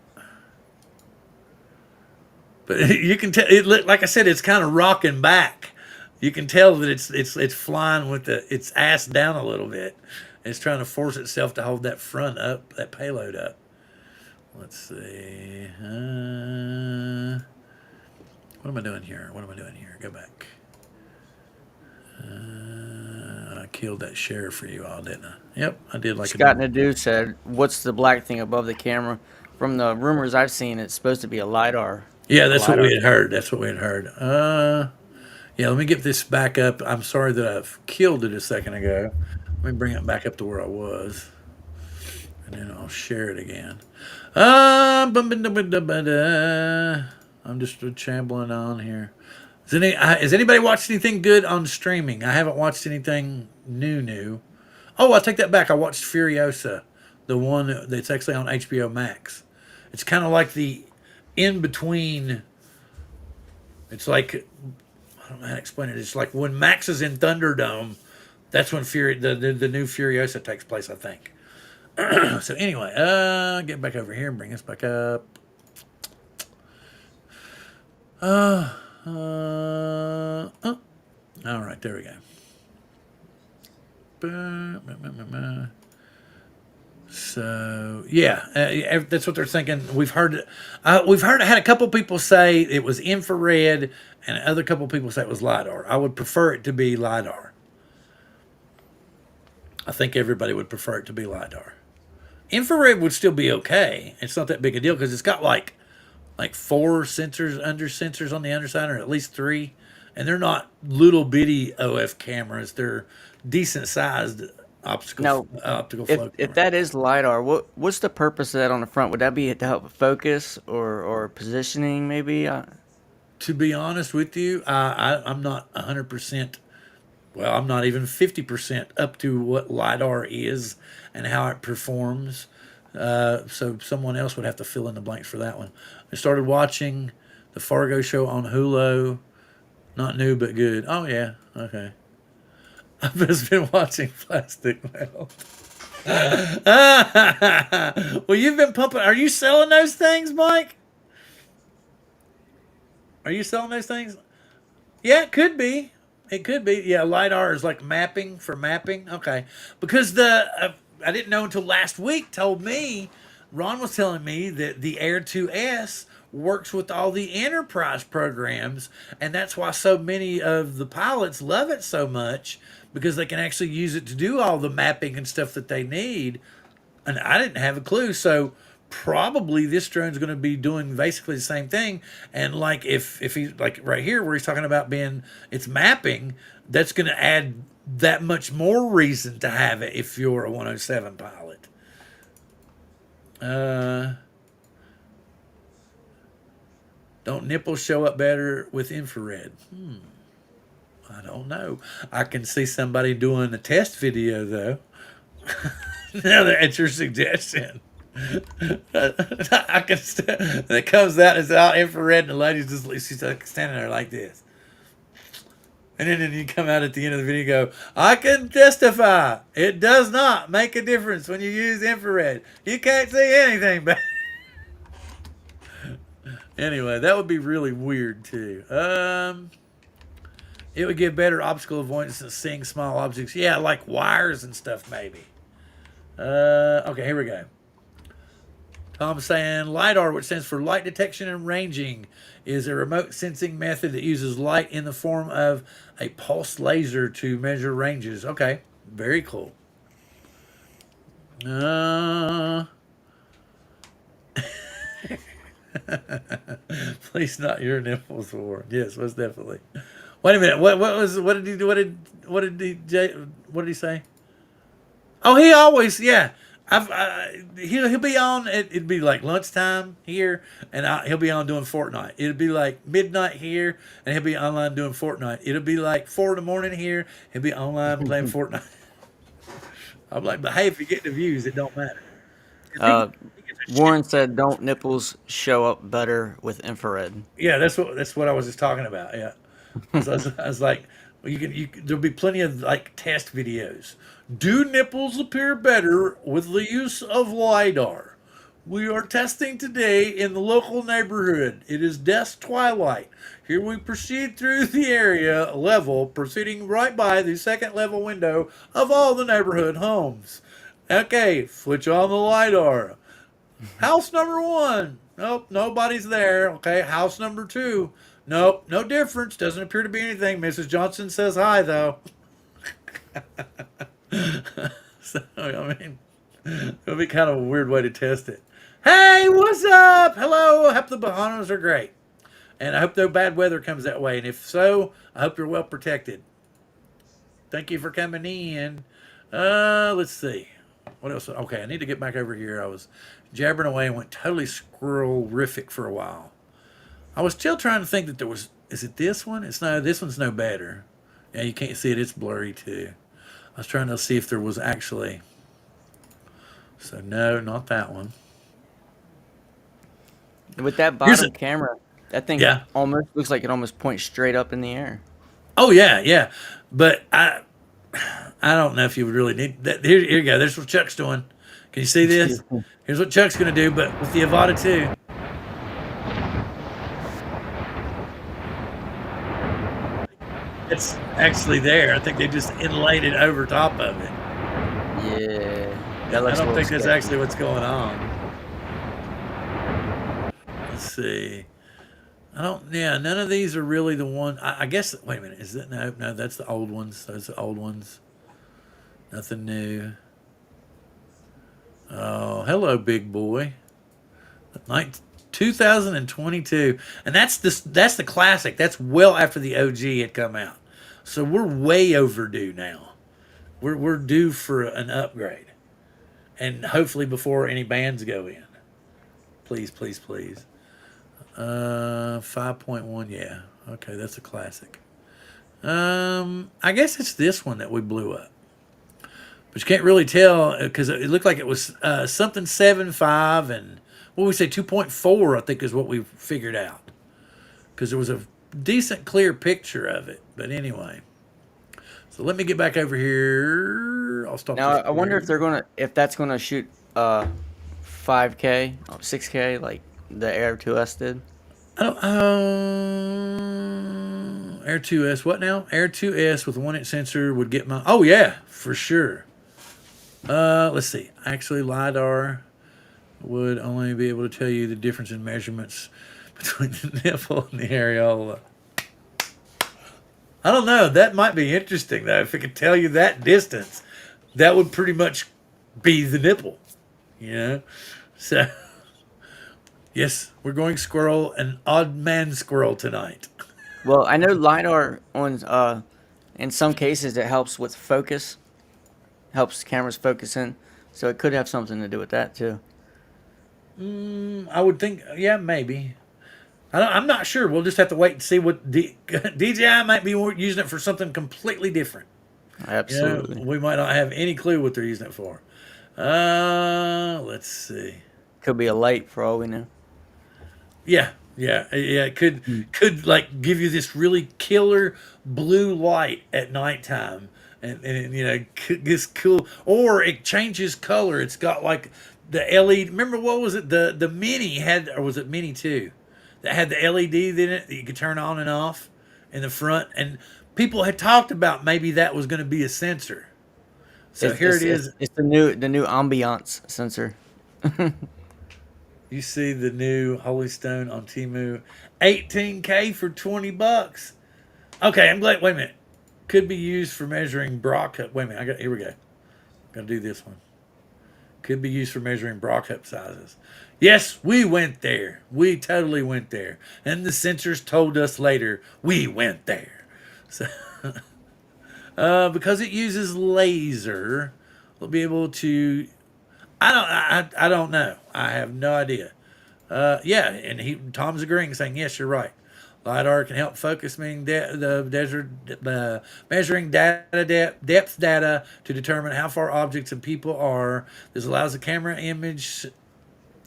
But you can tell like I said, it's kind of rocking back. You can tell that it's flying with its ass down a little bit. It's trying to force itself to hold that front up, that payload up. Let's see. What am I doing here? What am I doing here? Go back. I killed that share for you all, didn't I? Yep, I did like Scott Nadeau said, "What's the black thing above the camera?" From the rumors I've seen, it's supposed to be a lidar. Yeah, A that's what lidar. we had heard. That's what we had heard. Yeah, let me get this back up. I'm sorry that I've killed it a second ago. Let me bring it back up to where I was, and then I'll share it again. I'm just shambling on here. Has anybody watched anything good on streaming? I haven't watched anything new. Oh, I take that back. I watched Furiosa, the one that's actually on HBO Max. It's kind of like the in between. It's like I don't know how to explain it. It's like when Max is in Thunderdome, that's when the new Furiosa takes place, I think. So anyway, get back over here and bring us back up. Oh. All right, there we go. So yeah, that's what they're thinking. We've heard I had a couple people say it was infrared, and other couple people say it was lidar. I would prefer it to be lidar. I think everybody would prefer it to be lidar. Infrared would still be okay. It's not that big a deal because it's got like 4 sensors on the underside, or at least 3, and they're not little bitty OF cameras. They're decent sized Now, optical flow if cameras. that is lidar, what's the purpose of that on the front? Would that be to help focus or positioning maybe? To be honest with you, I'm not 100%. Well, I'm not even 50% up to what lidar is and how it performs. So someone else would have to fill in the blanks for that one. I started watching the Fargo show on Hulu. Not new, but good. Oh yeah, okay. I've just been watching Plastic Mouth. Well, you've been pumping. Are you selling those things, Mike? Are you selling those things? Yeah, it could be. It could be. Yeah, LiDAR is like mapping for mapping. Okay. Because I didn't know until last week told me, Ron was telling me that the Air 2S works with all the enterprise programs, and that's why so many of the pilots love it so much, because they can actually use it to do all the mapping and stuff that they need. And I didn't have a clue. So probably this drone's going to be doing basically the same thing. And like if he's like right here where he's talking about being it's mapping, that's going to add that much more reason to have it if you're a 107 pilot. Don't nipples show up better with infrared? I don't know. I can see somebody doing a test video though. Now that it's your suggestion. I can it comes out, it's out infrared, and the lady's just she's like standing there like this. And then you come out at the end of the video and go, I can testify. It does not make a difference when you use infrared. You can't see anything back. Anyway, that would be really weird too. It would give better obstacle avoidance than seeing small objects. Yeah, like wires and stuff maybe. Okay, here we go. Tom's saying LiDAR, which stands for light detection and ranging, is a remote sensing method that uses light in the form of a pulsed laser to measure ranges. Okay, very cool. Please not your nipples war. Yes, most definitely. Wait a minute. What did he do? What did he say? Oh, he always, yeah. He'll be on. It'd be like lunchtime here, and he'll be on doing Fortnite. It'll be like midnight here, and he'll be online doing Fortnite. It'll be like 4 a.m. here. He'll be online playing Fortnite. I'm like, but hey, if you get the views, it don't matter. Warren said, "Don't nipples show up better with infrared?" Yeah, that's what I was just talking about. Yeah, so I was like, well, there'll be plenty of like test videos. Do nipples appear better with the use of LiDAR? We are testing today in the local neighborhood. It is dusk twilight. Here we proceed through the area level, proceeding right by the second level window of all the neighborhood homes. Okay, switch on the LiDAR. House number 1. Nope, nobody's there. Okay, house number 2. Nope, no difference. Doesn't appear to be anything. Mrs. Johnson says hi, though. So, I mean, it'll be kind of a weird way to test it. Hey, what's up? Hello. I hope the Bahamas are great. And I hope no bad weather comes that way. And if so, I hope you're well protected. Thank you for coming in. Let's see. What else? Okay, I need to get back over here. I was jabbering away and went totally squirrel-rific for a while. I was still trying to think that there was... Is it this one? This one's no better. Yeah, you can't see it. It's blurry, too. I was trying to see if there was actually... So, no, not that one. With that bottom camera, that thing almost looks like it almost points straight up in the air. Oh, yeah, yeah. But I don't know if you would really need that. Here you go. There's what Chuck's doing. Can you see this? Here's what Chuck's going to do, but with the Avata 2. It's actually there. I think they just inlaid it over top of it. Yeah. I don't think that's actually what's going on. Let's see. None of these are really the one. I guess, wait a minute. Is that, no, that's the old ones. Those are the old ones. Nothing new. Oh, hello, big boy. 2022. And that's the classic. That's well after the OG had come out. So we're way overdue now. We're due for an upgrade. And hopefully before any bands go in. Please, please, please. 5.1, yeah. Okay, that's a classic. I guess it's this one that we blew up. But you can't really tell because it looked like it was something 7.5 and what we say 2.4, I think is what we figured out. Because there was a decent clear picture of it. But anyway. So let me get back over here. I'll stop. Now I wonder if that's gonna shoot 5K, 6K like the Air 2S did. Air 2S, what now? Air 2S with a 1-inch sensor would get my... Oh, yeah, for sure. Let's see. Actually, LiDAR would only be able to tell you the difference in measurements between the nipple and the areola. I don't know. That might be interesting, though. If it could tell you that distance, that would pretty much be the nipple, you know? So, Yes, we're going squirrel, an odd man squirrel tonight. Well, I know lidar on in some cases it helps with focus, helps cameras focus in, so it could have something to do with that too. I would think, yeah, maybe. I'm not sure. We'll just have to wait and see what DJI might be using it for something completely different. You know, Absolutely, we might not have any clue what they're using it for. Let's see. could be a light for all we know. Yeah, yeah. It could Hmm. could like give you this really killer blue light at nighttime, and this cool. Or it changes color. It's got like the LED. Remember what was it? The Mini had, or was it Mini 2? That had the LED in it that you could turn on and off in the front, and people had talked about maybe that was going to be a sensor. So It's here it's it it's, is. it's the new ambiance sensor. You see the new Holy Stone on Temu, 18K for $20. Okay, I'm glad. Wait a minute. Could be used for measuring bra cup. Wait a minute. Here we go. Gonna do this one. Could be used for measuring bra cup sizes. Yes, we went there. We totally went there. And the sensors told us later we went there. So, because it uses laser, we'll be able to. I don't know. I have no idea. Yeah, and Tom's agreeing, saying yes, you're right. LiDAR can help focus the desert, measuring depth data to determine how far objects and people are. This allows the camera image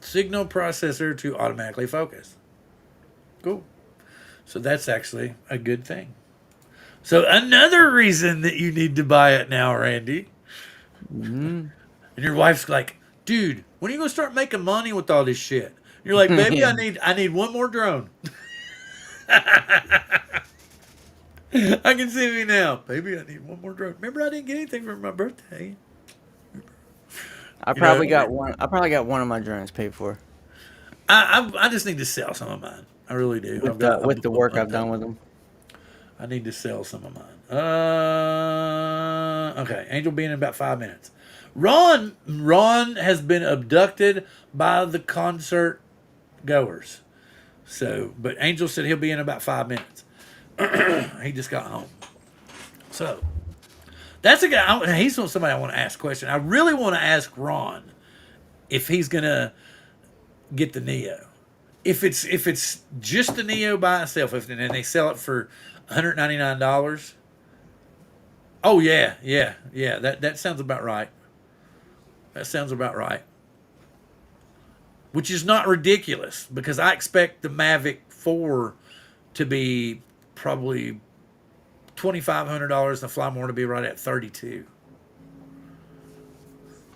signal processor to automatically focus. Cool. So that's actually a good thing. So another reason that you need to buy it now, Randy. Hmm. And your wife's like, dude, when are you gonna start making money with all this shit? You're like, baby, I need one more drone. I can see me now. Baby, I need one more drone. Remember, I didn't get anything for my birthday. I You know, probably got one. I probably got one of my drones paid for I just need to sell some of mine. I really do. with the work I've done with them. I need to sell some of mine. Okay, Angel being in about 5 minutes. Ron has been abducted by the concert goers. So, but Angel said he'll be in about 5 minutes. He just got home. So that's a guy. He's somebody I want to ask a question. I really want to ask Ron if he's gonna get the Neo. If it's just the Neo by itself, and they sell it for $199. Oh yeah. That sounds about right. That sounds about right. Which is not ridiculous because I expect the Mavic 4 to be probably $2,500 and the Fly More to be right at 32,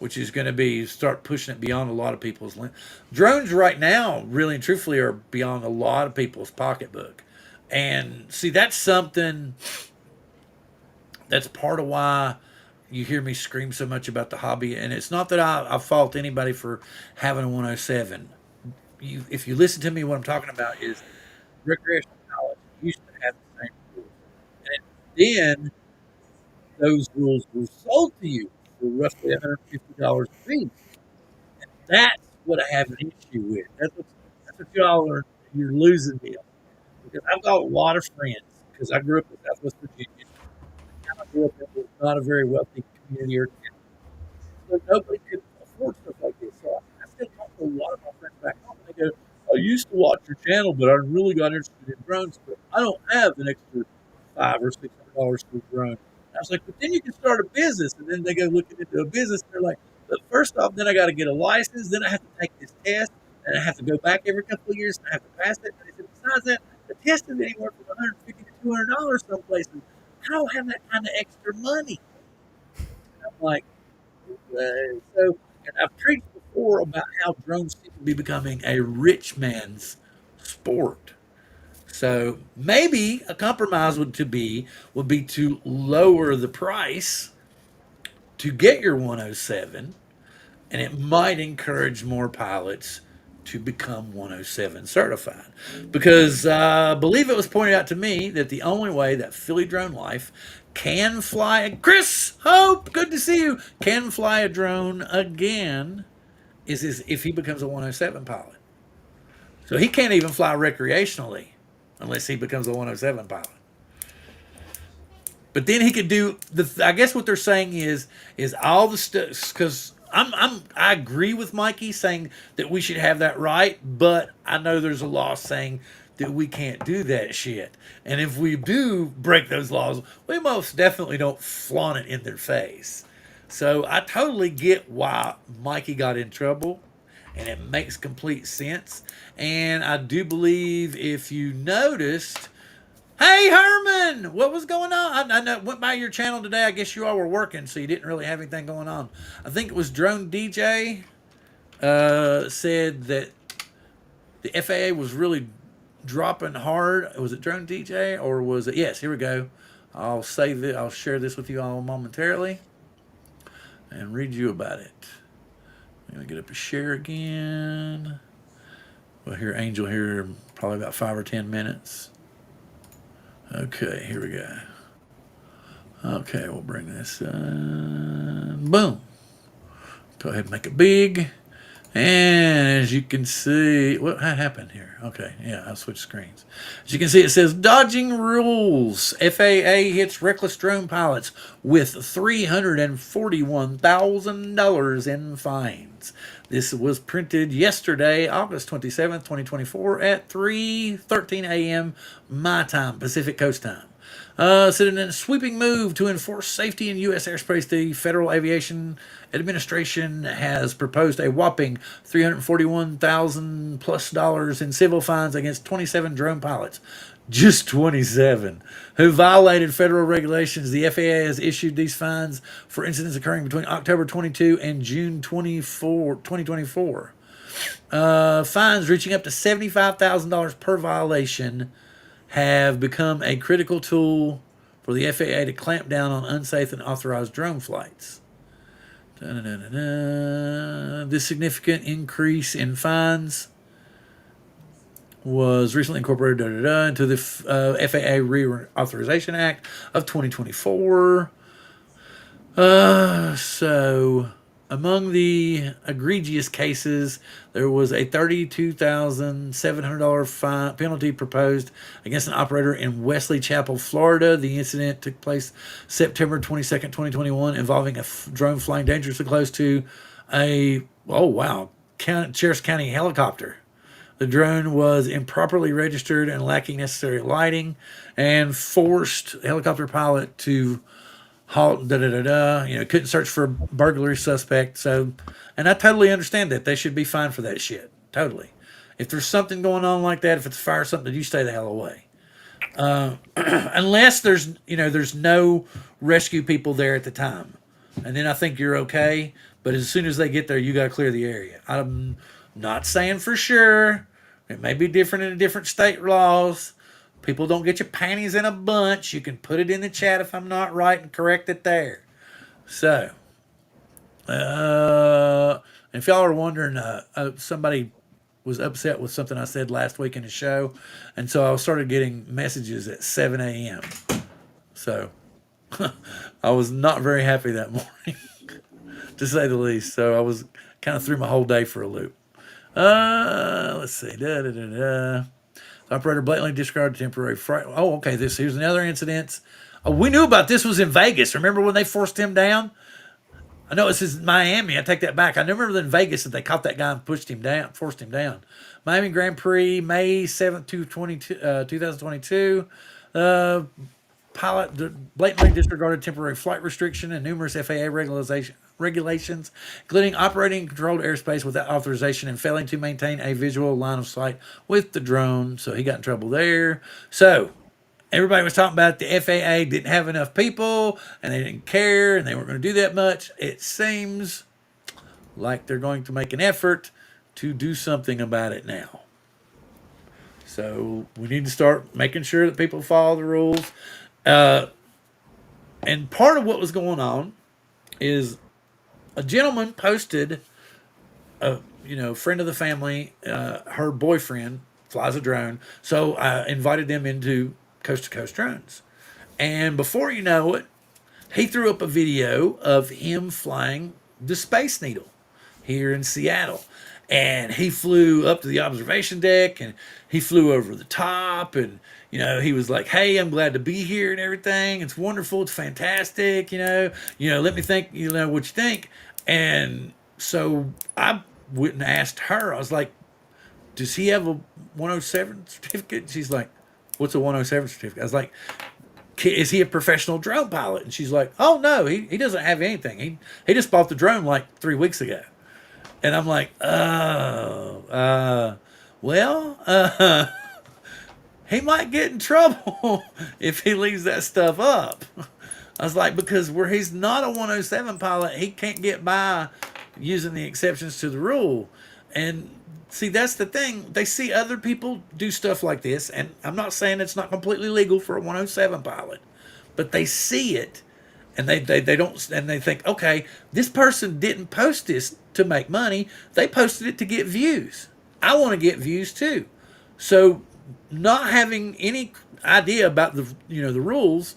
which is going to be start pushing it beyond a lot of people's drones right now. Really and truthfully, are beyond a lot of people's pocketbook, and see that's something that's part of why you hear me scream so much about the hobby. And it's not that I fault anybody for having a 107. If you listen to me, what I'm talking about is recreational college used to have the same rules, and then those rules were sold to you for roughly $150 a piece. That's what I have an issue with. That's what y'all are. You're losing me on because I've got a lot of friends because I grew up in Southwest Virginia. I grew up in not a very wealthy community or town, so nobody could afford stuff like this. So I still talk to a lot of my friends back home, and they go, "I used to watch your channel, but I really got interested in drones, but I don't have an extra $500 or $600 for a drone." I was like, "But then you can start a business," and then they go looking into a business. And they're like, "But first off, then I got to get a license. Then I have to take this test, and I have to go back every couple of years, and I have to pass it." And they said, "Besides that, the test is anywhere from $150 to $200 some places. I don't have that kind of extra money." I'm like, so, and I've preached before about how drones seem to be becoming a rich man's sport. So maybe a compromise would be to lower the price to get your 107, and it might encourage more pilots to become 107 certified. Because I believe it was pointed out to me that the only way that Philly Drone Life can fly, Chris Hope, good to see you, can fly a drone again is if he becomes a 107 pilot. So he can't even fly recreationally unless he becomes a 107 pilot. But then he could do the. I guess what they're saying is all the stuff, because I agree with Mikey saying that we should have that right, but I know there's a law saying that we can't do that shit. And if we do break those laws, we most definitely don't flaunt it in their face. So I totally get why Mikey got in trouble, and it makes complete sense. And I do believe, if you noticed, hey Herman, what was going on? I went by your channel today. I guess you all were working, so you didn't really have anything going on. I think it was Drone DJ said that the FAA was really dropping hard. Was it Drone DJ or was it? Yes, here we go. I'll save it. I'll share this with you all momentarily and read you about it. I'm gonna get up to share again. We'll hear Angel here in probably about 5 or 10 minutes. Okay, here we go. Okay, we'll bring this boom. Go ahead and make it big. And as you can see, what happened here? Okay, yeah, I'll switch screens. As you can see, it says dodging rules. FAA hits reckless drone pilots with $341,000 in fines. This was printed yesterday, August 27th, 2024 at 3:13 a.m. my time, Pacific Coast time. Said in a sweeping move to enforce safety in U.S. airspace, the Federal Aviation Administration has proposed a whopping $341,000+ in civil fines against 27 drone pilots. Just 27 who violated federal regulations. The FAA has issued these fines for incidents occurring between October 22 and June 2024. Fines reaching up to $75,000 per violation have become a critical tool for the FAA to clamp down on unsafe and unauthorized drone flights. This significant increase in fines was recently incorporated into the FAA Reauthorization Act of 2024. So, among the egregious cases, there was a $32,700 fine penalty proposed against an operator in Wesley Chapel, Florida. The incident took place September 22nd, 2021, involving a drone flying dangerously close to a, Sheriff's County helicopter. The drone was improperly registered and lacking necessary lighting, and forced the helicopter pilot to halt, couldn't search for a burglary suspect. So, and I totally understand that. They should be fined for that shit. Totally. If there's something going on like that, if it's a fire or something, you stay the hell away. Unless there's no rescue people there at the time. And then I think you're okay. But as soon as they get there, you got to clear the area. I'm not saying for sure. It may be different in different state laws. People don't get your panties in a bunch. You can put it in the chat if I'm not right and correct it there. So, if y'all are wondering, somebody was upset with something I said last week in the show, and so I started getting messages at 7 a.m. So, I was not very happy that morning, to say the least. So I was kind of threw my whole day for a loop. Let's see. The operator blatantly discarded temporary fright. Oh, okay. Here's another incident. Oh, we knew about this. Was in Vegas. Remember when they forced him down? I know this is Miami. I take that back. I remember in Vegas that they caught that guy and forced him down. Miami Grand Prix, May 7th, 2022. Pilot blatantly disregarded temporary flight restriction and numerous FAA regulations, including operating controlled airspace without authorization and failing to maintain a visual line of sight with the drone. So he got in trouble there. So everybody was talking about the FAA didn't have enough people and they didn't care and they weren't going to do that much. It seems like they're going to make an effort to do something about it now. So we need to start making sure that people follow the rules. And part of what was going on is a gentleman posted, friend of the family, her boyfriend flies a drone. So I invited them into Coast to Coast Drones. And before you know it, he threw up a video of him flying the Space Needle here in Seattle. and he flew up to the observation deck, and he flew over the top, and he was like, "Hey, I'm glad to be here and everything. It's wonderful. It's fantastic. Let me think. What you think." And so I went and asked her. I was like, "Does he have a 107 certificate?" She's like, "What's a 107 certificate?" I was like, "Is he a professional drone pilot?" And she's like, "Oh no, he doesn't have anything. He just bought the drone like 3 weeks ago." And I'm like, "Oh, well, he might get in trouble if he leaves that stuff up." I was like, because where he's not a 107 pilot, he can't get by using the exceptions to the rule. And see, that's the thing. They see other people do stuff like this, and I'm not saying it's not completely legal for a 107 pilot, but they see it, and they don't, and they think, okay, this person didn't post this to make money. They posted it to get views. I want to get views too. So not having any idea about the rules,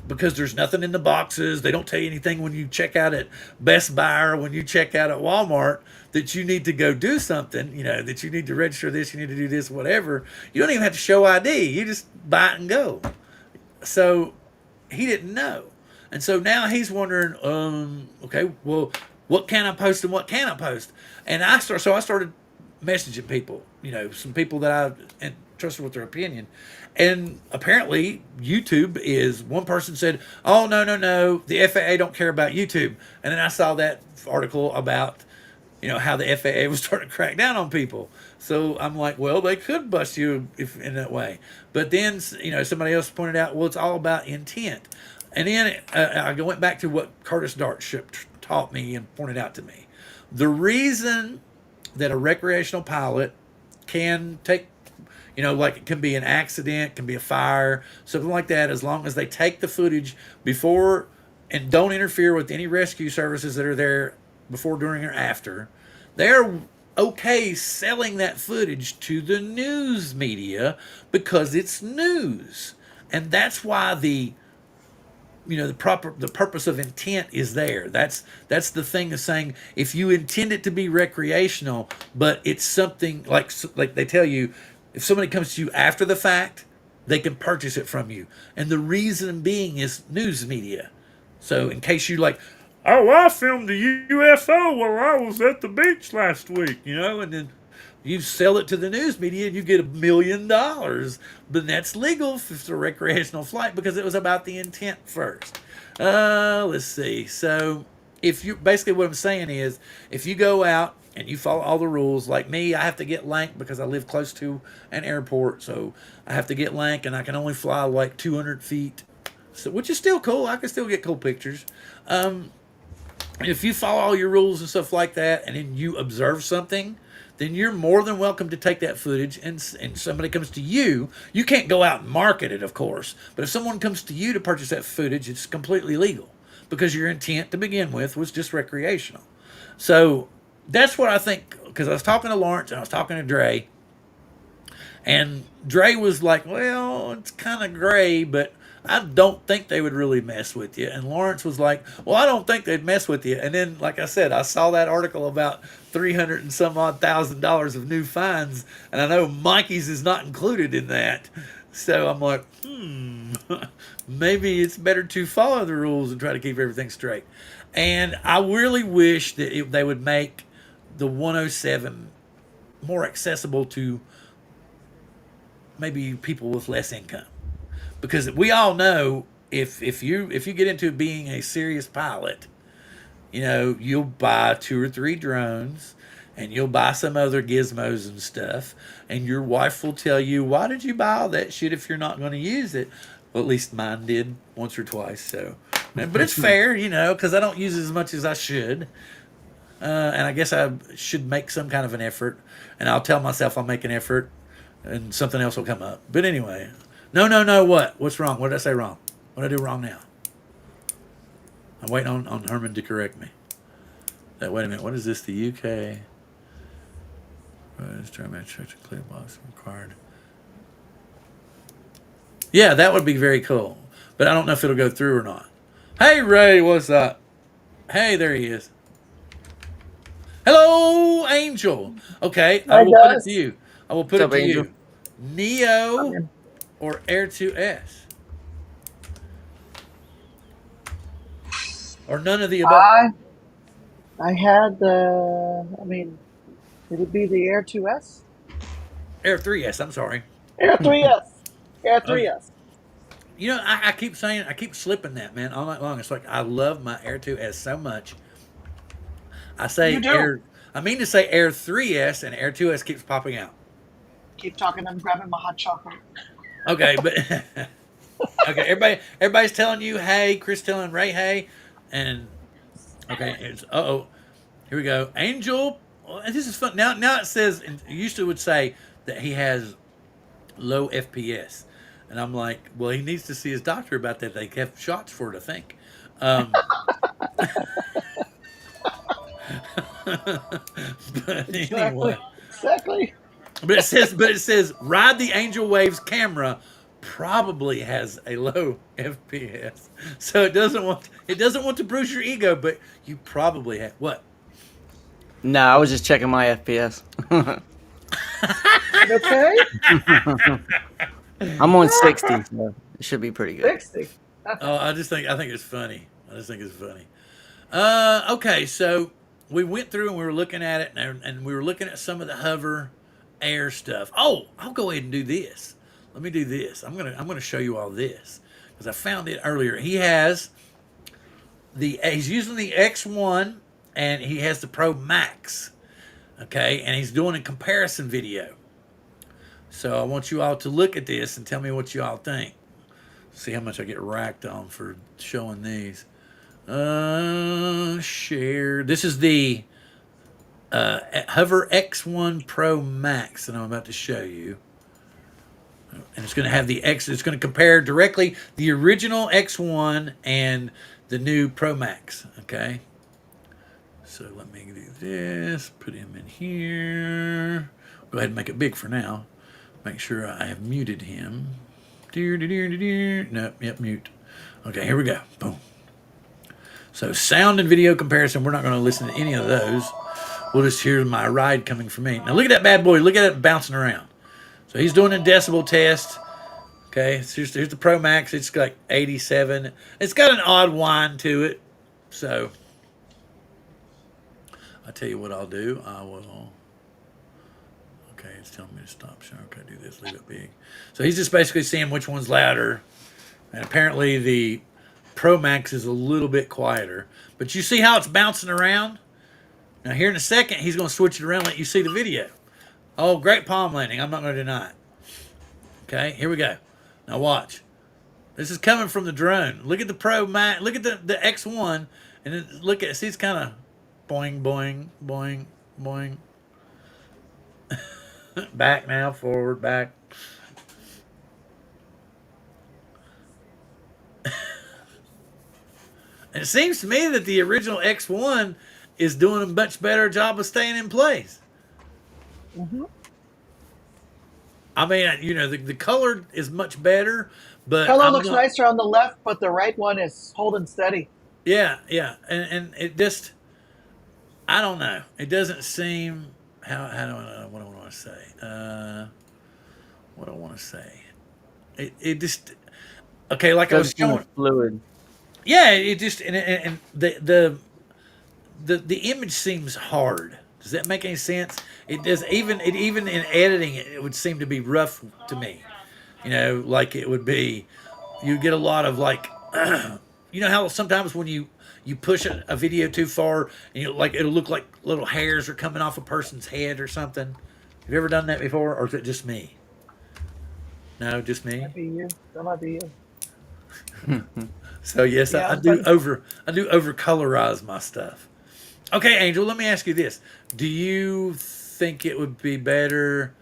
because there's nothing in the boxes. They don't tell you anything when you check out at Best Buy or when you check out at Walmart that you need to go do something, that you need to register this, you need to do this, whatever. You don't even have to show ID. You just buy it and go. So he didn't know. And so now he's wondering, okay, well, what can I post and what can't I post? And I started messaging people, some people that I trusted with their opinion. And apparently YouTube is, one person said, "Oh, no, the FAA don't care about YouTube." And then I saw that article about, how the FAA was starting to crack down on people. So I'm like, well, they could bust you if in that way. But then, somebody else pointed out, well, it's all about intent. And then I went back to what Curtis Dartship taught me and pointed out to me. The reason that a recreational pilot can take, like it can be an accident, can be a fire, something like that, as long as they take the footage before and don't interfere with any rescue services that are there before, during, or after, they're okay selling that footage to the news media because it's news. And that's why the purpose of intent is there. That's the thing of saying, if you intend it to be recreational, but it's something like they tell you, if somebody comes to you after the fact, they can purchase it from you. And the reason being is news media. So in case you like, "Oh, I filmed a UFO while I was at the beach last week," and then you sell it to the news media and you get $1 million. But that's legal if it's a recreational flight because it was about the intent first. Let's see. So basically what I'm saying is, if you go out and you follow all the rules, like me, I have to get lank because I live close to an airport. So I have to get lank, and I can only fly like 200 feet. So, which is still cool. I can still get cool pictures. If you follow all your rules and stuff like that, and then you observe something, then you're more than welcome to take that footage, and somebody comes to you. You can't go out and market it, of course, but if someone comes to you to purchase that footage, it's completely legal because your intent to begin with was just recreational. So that's what I think, because I was talking to Lawrence and I was talking to Dre, and Dre was like, "Well, it's kind of gray, but I don't think they would really mess with you." And Lawrence was like, "Well, I don't think they'd mess with you." And then, like I said, I saw that article about 300 and some odd $1,000 of new fines, and I know Mikey's is not included in that. So I'm like, maybe it's better to follow the rules and try to keep everything straight. And I really wish that they would make the 107 more accessible to maybe people with less income. Because we all know, if you get into being a serious pilot, you'll buy 2 or 3 drones, and you'll buy some other gizmos and stuff, and your wife will tell you, "Why did you buy all that shit if you're not going to use it?" Well, at least mine did once or twice. So, but it's fair, because I don't use it as much as I should, and I guess I should make some kind of an effort, and I'll tell myself I'll make an effort, and something else will come up. But anyway. No, what? What's wrong? What did I say wrong? What did I do wrong now? I'm waiting on Herman to correct me. Wait a minute. What is this? The UK? Church clear box required. Yeah, that would be very cool. But I don't know if it'll go through or not. Hey, Ray, what's up? Hey, there he is. Hello, Angel. Okay, I Hi will put it to guys. you. I will put What's it up, to Angel? you. I Neo mean, or Air 2S? Or none of the above? I I had the. I mean, would it be the Air 2S? Air 3S, I'm sorry. Air 3S. Air Okay. 3S. You know, I keep saying, I keep slipping that, man, all night long. It's like I love my Air 2S so much. I You say do. Air, I mean to say Air 3S, and Air 2S keeps popping out. Keep talking. I'm grabbing my hot chocolate. Okay, but okay, everybody's telling you hey, Chris telling Ray hey, and okay, it's here we go. Angel, well, this is fun. Now it says it used to would say that he has low FPS, and I'm like, well, he needs to see his doctor about that. They have shots for it, I think. Um, but Exactly. anyway, Exactly. but it says ride the Angel Waves camera probably has a low FPS, so it doesn't want to bruise your ego, but you probably have what? No, I was just checking my FPS. Okay. I'm on 60, so it should be pretty good. 60. Okay. Oh, I think it's funny. I just think it's funny. Okay, so we went through and we were looking at it, and we were looking at some of the hover air stuff. Oh, I'll go ahead and do this. Let me do this. I'm gonna show you all this because I found it earlier. He's using the X1 and he has the Pro Max. Okay, and he's doing a comparison video. So I want you all to look at this and tell me what you all think. See how much I get racked on for showing these. Share. This is the Hover X1 Pro Max that I'm about to show you. And it's going to have the X, it's going to compare directly the original X1 and the new Pro Max. Okay. So let me do this, put him in here. Go ahead and make it big for now. Make sure I have muted him. Dear, dear, dear, dear. Nope, yep, mute. Okay, here we go. Boom. So sound and video comparison, we're not going to listen to any of those. We'll just hear my ride coming from me. Now look at that bad boy. Look at it bouncing around. So he's doing a decibel test. Okay, so here's the Pro Max. It's like 87. It's got an odd whine to it. So I'll tell you what I'll do. I will. Okay, it's telling me to stop sharing. Okay, do this. Leave it big. So he's just basically seeing which one's louder. And apparently the Pro Max is a little bit quieter. But you see how it's bouncing around? Now here in a second, he's going to switch it around and let you see the video. Oh, great palm landing. I'm not going to deny it. Okay, here we go. Now watch. This is coming from the drone. Look at the Pro Max. Look at the X1. And then look at, see, it's kind of boing, boing, boing, boing. Back now, forward, back. And it seems to me that the original X1 is doing a much better job of staying in place. Hmm. I mean, the color is much better, but Color I'm looks not. nicer on the left, but the right one is holding steady. Yeah, yeah, and it just, I don't know. It doesn't seem how do I know what I want to say? What I want to say. It just okay. Like I was Doesn't seem as showing. fluid. Yeah, it just and the image seems hard. Does that make any sense? It does. Even in editing it would seem to be rough to me. Like it would be. You get a lot of like, how sometimes when you push a video too far and like it'll look like little hairs are coming off a person's head or something. Have you ever done that before, or is it just me? No, just me. Might be you. That might be you. So yes, I Yeah, do but over colorize my stuff. Okay, Angel, let me ask you this: do you think it would be better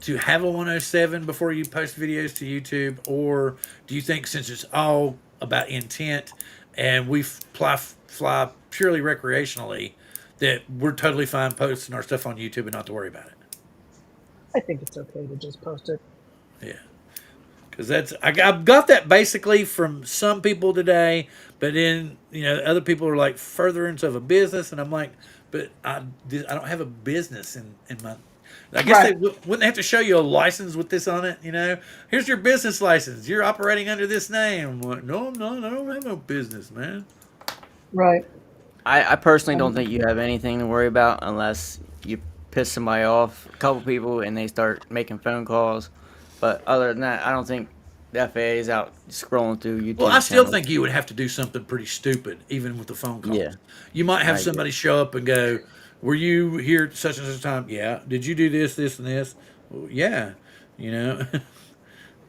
to have a 107 before you post videos to YouTube, or do you think since it's all about intent and we fly purely recreationally, that we're totally fine posting our stuff on YouTube and not to worry about it? I think it's okay to just post it. Yeah. Because I've got that basically from some people today, but then other people are like furtherance of a business, and I'm like, but I don't have a business in my. I guess they Right, wouldn't they have to show you a license with this on it. Here's your business license. You're operating under this name. I'm like, no, I'm not. I don't have no business, man. right. I personally don't Um, think you have anything to worry about unless you piss somebody off, a couple people, and they start making phone calls. But other than that, I don't think the FAA is out scrolling through Well, I YouTube still channels. think you would have to do something pretty stupid, even with the phone Yeah, calls. You might have I agree. somebody show up and go, "Were you here at such and such time?" Yeah. Did you do this, this, and this? Well, yeah. You know.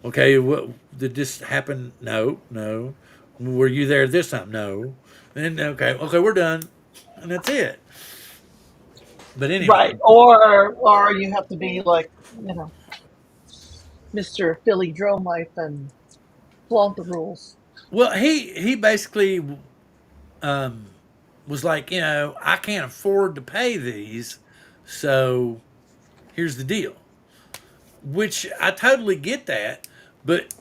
Okay. What did this happen? No, no. Were you there this time? No. Then okay, we're done, and that's it. But anyway, right. Or you have to be like, you know, Mr. Philly Drone Life and flaunt the rules. well, he basically um, was like, I can't afford to pay these, so here's the deal. Which I totally get that, but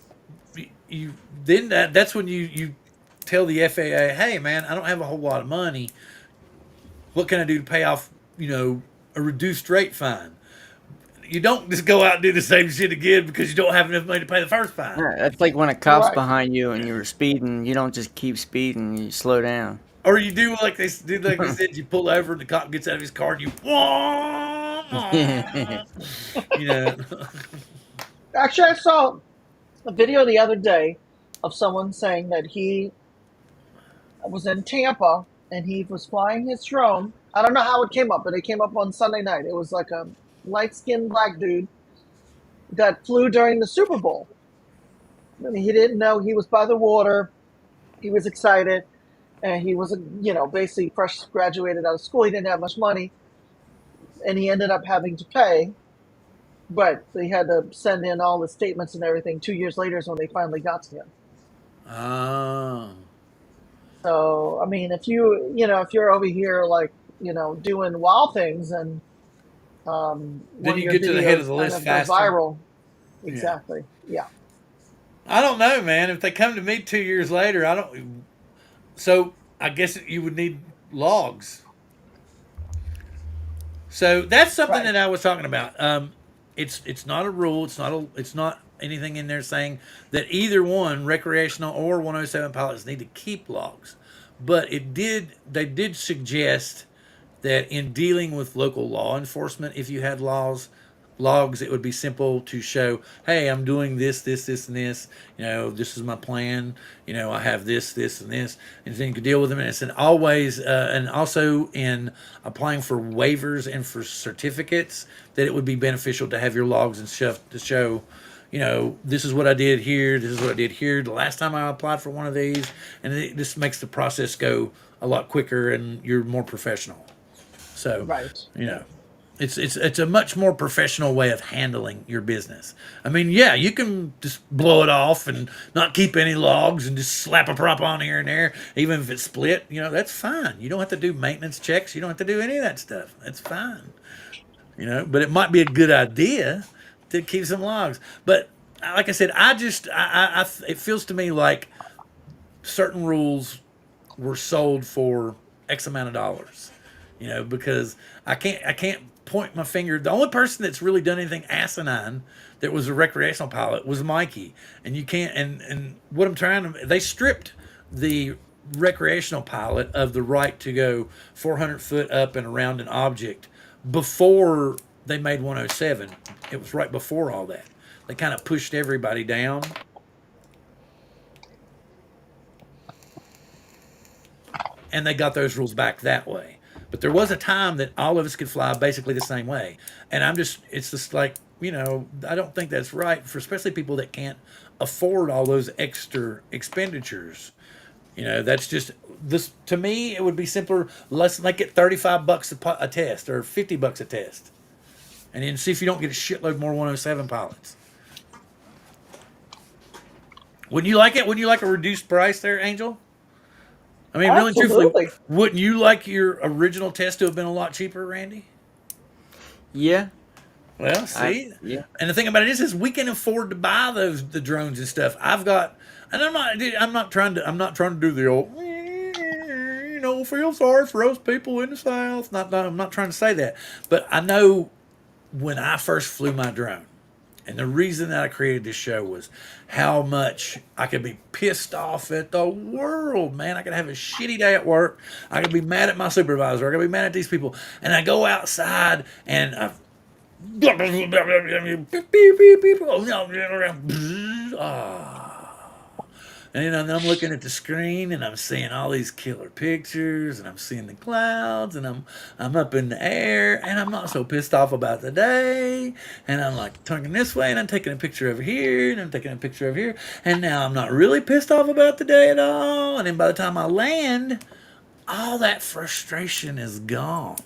you then that's when you tell the FAA, hey man, I don't have a whole lot of money. What can I do to pay off a reduced rate fine? You don't just go out and do the same shit again because you don't have enough money to pay the first fine. Yeah, that's like when a cop's Right. behind you and you're speeding. You don't just keep speeding. You slow down. Or you do like they did, like they said, you pull over and the cop gets out of his car and you, wah, wah, you know. Actually, I saw a video the other day of someone saying that he was in Tampa and he was flying his drone. I don't know how it came up, but it came up on Sunday night. It was like a light skinned black dude that flew during the Super Bowl. I mean, he didn't know he was by the water. He was excited, and he was, basically fresh graduated out of school. He didn't have much money, and he ended up having to pay. But they had to send in all the statements and everything. 2 years later is when they finally got to him. Oh. So, I mean, if you're over here like, doing wild things and Then one of you your get to the head of videos the kind list of goes faster. viral, Yeah. exactly. Yeah. I don't know, man. If they come to me 2 years later, I don't. So I guess you would need logs. So that's something Right. that I was talking about. It's not a rule. It's not anything in there saying that either one, recreational or 107 pilots, need to keep logs. But they did suggest that in dealing with local law enforcement, if you had logs, it would be simple to show, hey, I'm doing this, this, this, and this. This is my plan. I have this, this, and this, and then you can deal with them. And it's and also in applying for waivers and for certificates, that it would be beneficial to have your logs and stuff to show. This is what I did here. This is what I did here. The last time I applied for one of these, and it just makes the process go a lot quicker, and you're more professional. So, Right. you know, it's a much more professional way of handling your business. I mean, yeah, you can just blow it off and not keep any logs and just slap a prop on here and there, even if it's split. That's fine. You don't have to do maintenance checks. You don't have to do any of that stuff. That's fine. But it might be a good idea to keep some logs. But like I said, it feels to me like certain rules were sold for X amount of dollars. Because I can't point my finger. The only person that's really done anything asinine that was a recreational pilot was Mikey. And you can't and what I'm trying to they stripped the recreational pilot of the right to go 400 foot up and around an object before they made 107. It was right before all that. They kind of pushed everybody down. And they got those rules back that way. But there was a time that all of us could fly basically the same way. And it's just like, I don't think that's right for especially people that can't afford all those extra expenditures. That's just this to me. It would be simpler. Let's make it $35 a test or $50 a test, and then see if you don't get a shitload more 107 pilots. Wouldn't you like it? Wouldn't you like a reduced price there, Angel? I mean, really, truthfully, Absolutely. wouldn't you like your original test to have been a lot cheaper, Randy? Yeah, Well, I see, yeah. and the thing about it is we can afford to buy the drones and stuff. I've got, and I'm not trying to do the old, feel sorry for those people in the South. I'm not trying to say that, but I know when I first flew my drone, and the reason that I created this show was how much I could be pissed off at the world, man. I could have a shitty day at work. I could be mad at my supervisor. I could be mad at these people. And I go outside and and then I'm looking at the screen and I'm seeing all these killer pictures and I'm seeing the clouds and I'm up in the air and I'm not so pissed off about the day and I'm like turning this way and I'm taking a picture over here and I'm taking a picture over here and now I'm not really pissed off about the day at all, and then by the time I land, all that frustration is gone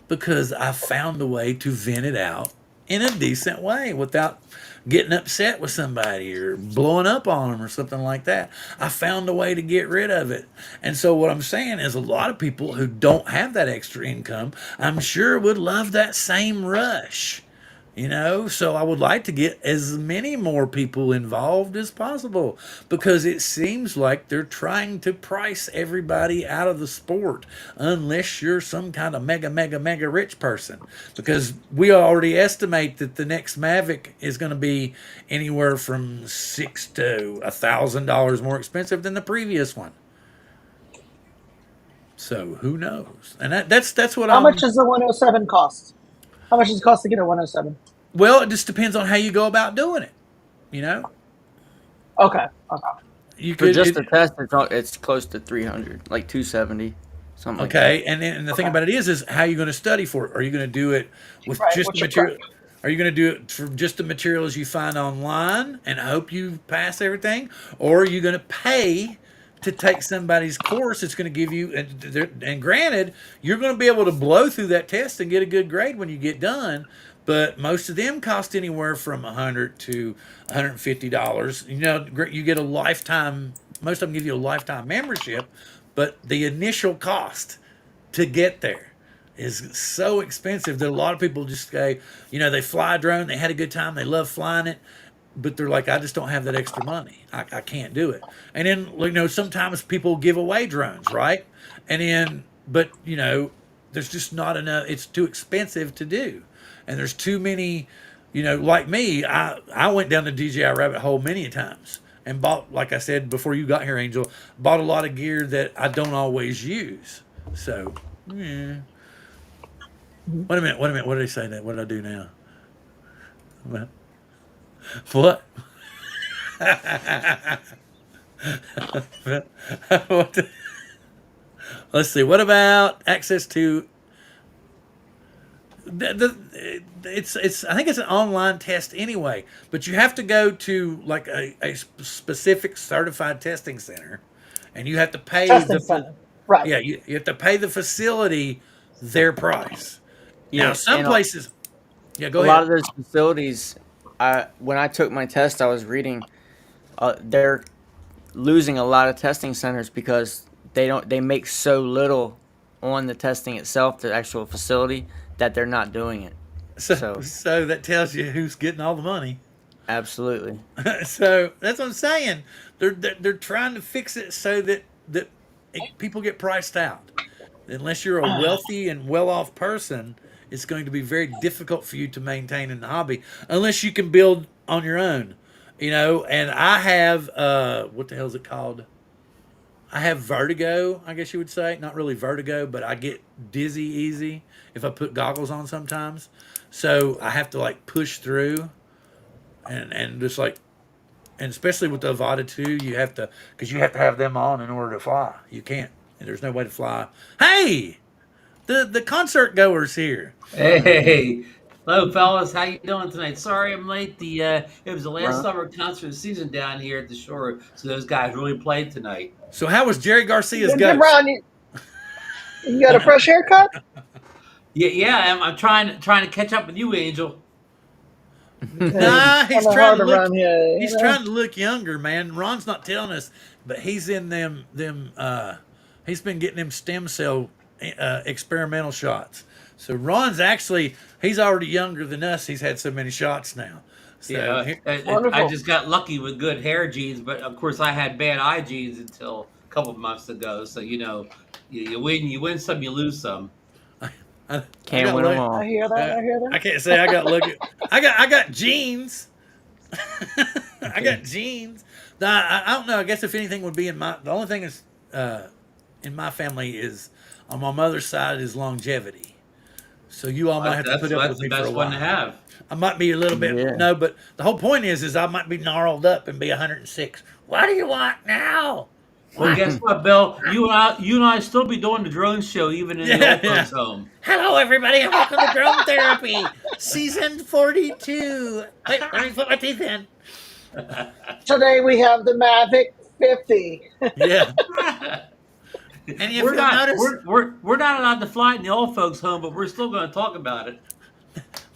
because I found a way to vent it out in a decent way without getting upset with somebody or blowing up on them or something like that. I found a way to get rid of it. And so what I'm saying is a lot of people who don't have that extra income, I'm sure would love that same rush. So I would like to get as many more people involved as possible because it seems like they're trying to price everybody out of the sport unless you're some kind of mega, mega, mega rich person. Because we already estimate that the next Mavic is going to be anywhere from $600 to $1,000 more expensive than the previous one. So who knows? And that's what How I'm. much does the 107 cost? How much does it cost to get a 107? Well, it just depends on how you go about doing it. You know, Okay. Okay. you For could. just the test, it's close to 300, like 270, something like that. Okay, and the thing about it is how you going to study for it? Are you going to do it with Right. just the What's your material? prep? Are you going to do it from just the materials you find online and hope you pass everything, or are you going to pay to take somebody's course? It's going to give you, and granted, you're going to be able to blow through that test and get a good grade when you get done. But most of them cost anywhere from $100 to $150. You get a lifetime. Most of them give you a lifetime membership, but the initial cost to get there is so expensive that a lot of people just say, they fly a drone, they had a good time, they love flying it, but they're like, I just don't have that extra money. I can't do it. And then, sometimes people give away drones, right? And then, but, there's just not enough, it's too expensive to do. And there's too many, like me, I went down the DJI rabbit hole many times and bought, like I said before you got here, Angel, bought a lot of gear that I don't always use. So, yeah. Wait a minute. What did I say that? What did I do now? What? What let's see. What about access to it's I think it's an online test anyway, but you have to go to like a specific certified testing center, and you have to pay Testing center. Right. yeah, you have to pay the facility their price. Now Yeah, some and places, yeah, a go lot ahead. of those facilities, when I took my test, I was reading, they're losing a lot of testing centers because they make so little on the testing itself, the actual facility, that they're not doing it. So So so that tells you who's getting all the money. absolutely. So that's what I'm saying. They're trying to fix it so that people get priced out. Unless you're a wealthy and well-off person, it's going to be very difficult for you to maintain in the hobby unless you can build on your own. And I have what the hell is it called? I have vertigo, I guess you would say. Not really vertigo, but I get dizzy easy if I put goggles on sometimes. So I have to like push through and just like, and especially with the Avata 2, you have to, because you have to have them on in order to fly. You can't, and there's no way to fly. Hey, the concert goers here. Hey, hello, fellas. How you doing tonight? Sorry I'm late. It was the last Ron? summer concert season down here at the shore, so those guys really played tonight. So how was Jerry Garcia's Then ghost? Ron, you got a fresh haircut? Yeah, yeah. I'm trying to catch up with you, Angel. Nah, he's Kinda trying hard to look. around here. He's trying to look younger, man. Ron's not telling us, but he's in them. He's been getting them stem cell experimental shots. So Ron's actually, he's already younger than us. He's had so many shots now. So Yeah, I Wonderful. just got lucky with good hair genes, but of course I had bad eye genes until a couple of months ago. So you win some, you lose some. I Can't got win them lucky. I all. hear that. I hear I that. can't say I got lucky. I got genes. I got genes. I don't know. I guess if anything would be the only thing is in my family is on my mother's side is longevity. So you all might have to put up That's with the me for a best one to while. have. I might be a little bit Yeah. no, but the whole point is I might be gnarled up and be 106. What do you want now? Well, guess what, Bill? You and I still be doing the drone show even in the Yeah, old yeah. folks' home. Hello, everybody, and welcome to Drone Therapy, season 42. Wait, let me put my teeth in. Today we have the Mavic 50. Yeah. And if we're you'll not notice, we're not allowed to fly in the old folks' home, but we're still going to talk about it.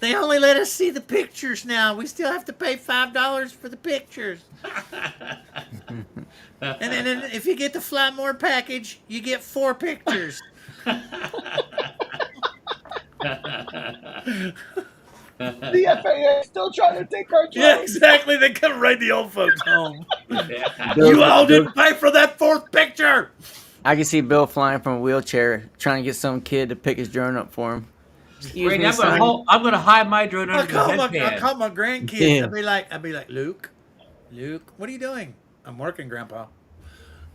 they only let us see the pictures now. We still have to pay $5 for the pictures. And then if you get the Fly More package, you get 4 pictures. The FAA is still trying to take our Yeah, drones. exactly. They come right the old folks home. Yeah. You all didn't pay for that 4th picture. I can see Bill flying from a wheelchair, trying to get some kid to pick his drone up for him. Excuse Wait, me, I'm son. gonna hide my drone I under the call headband. my grandkids. Yeah. I'd be like, Luke, what are you doing? I'm working, Grandpa.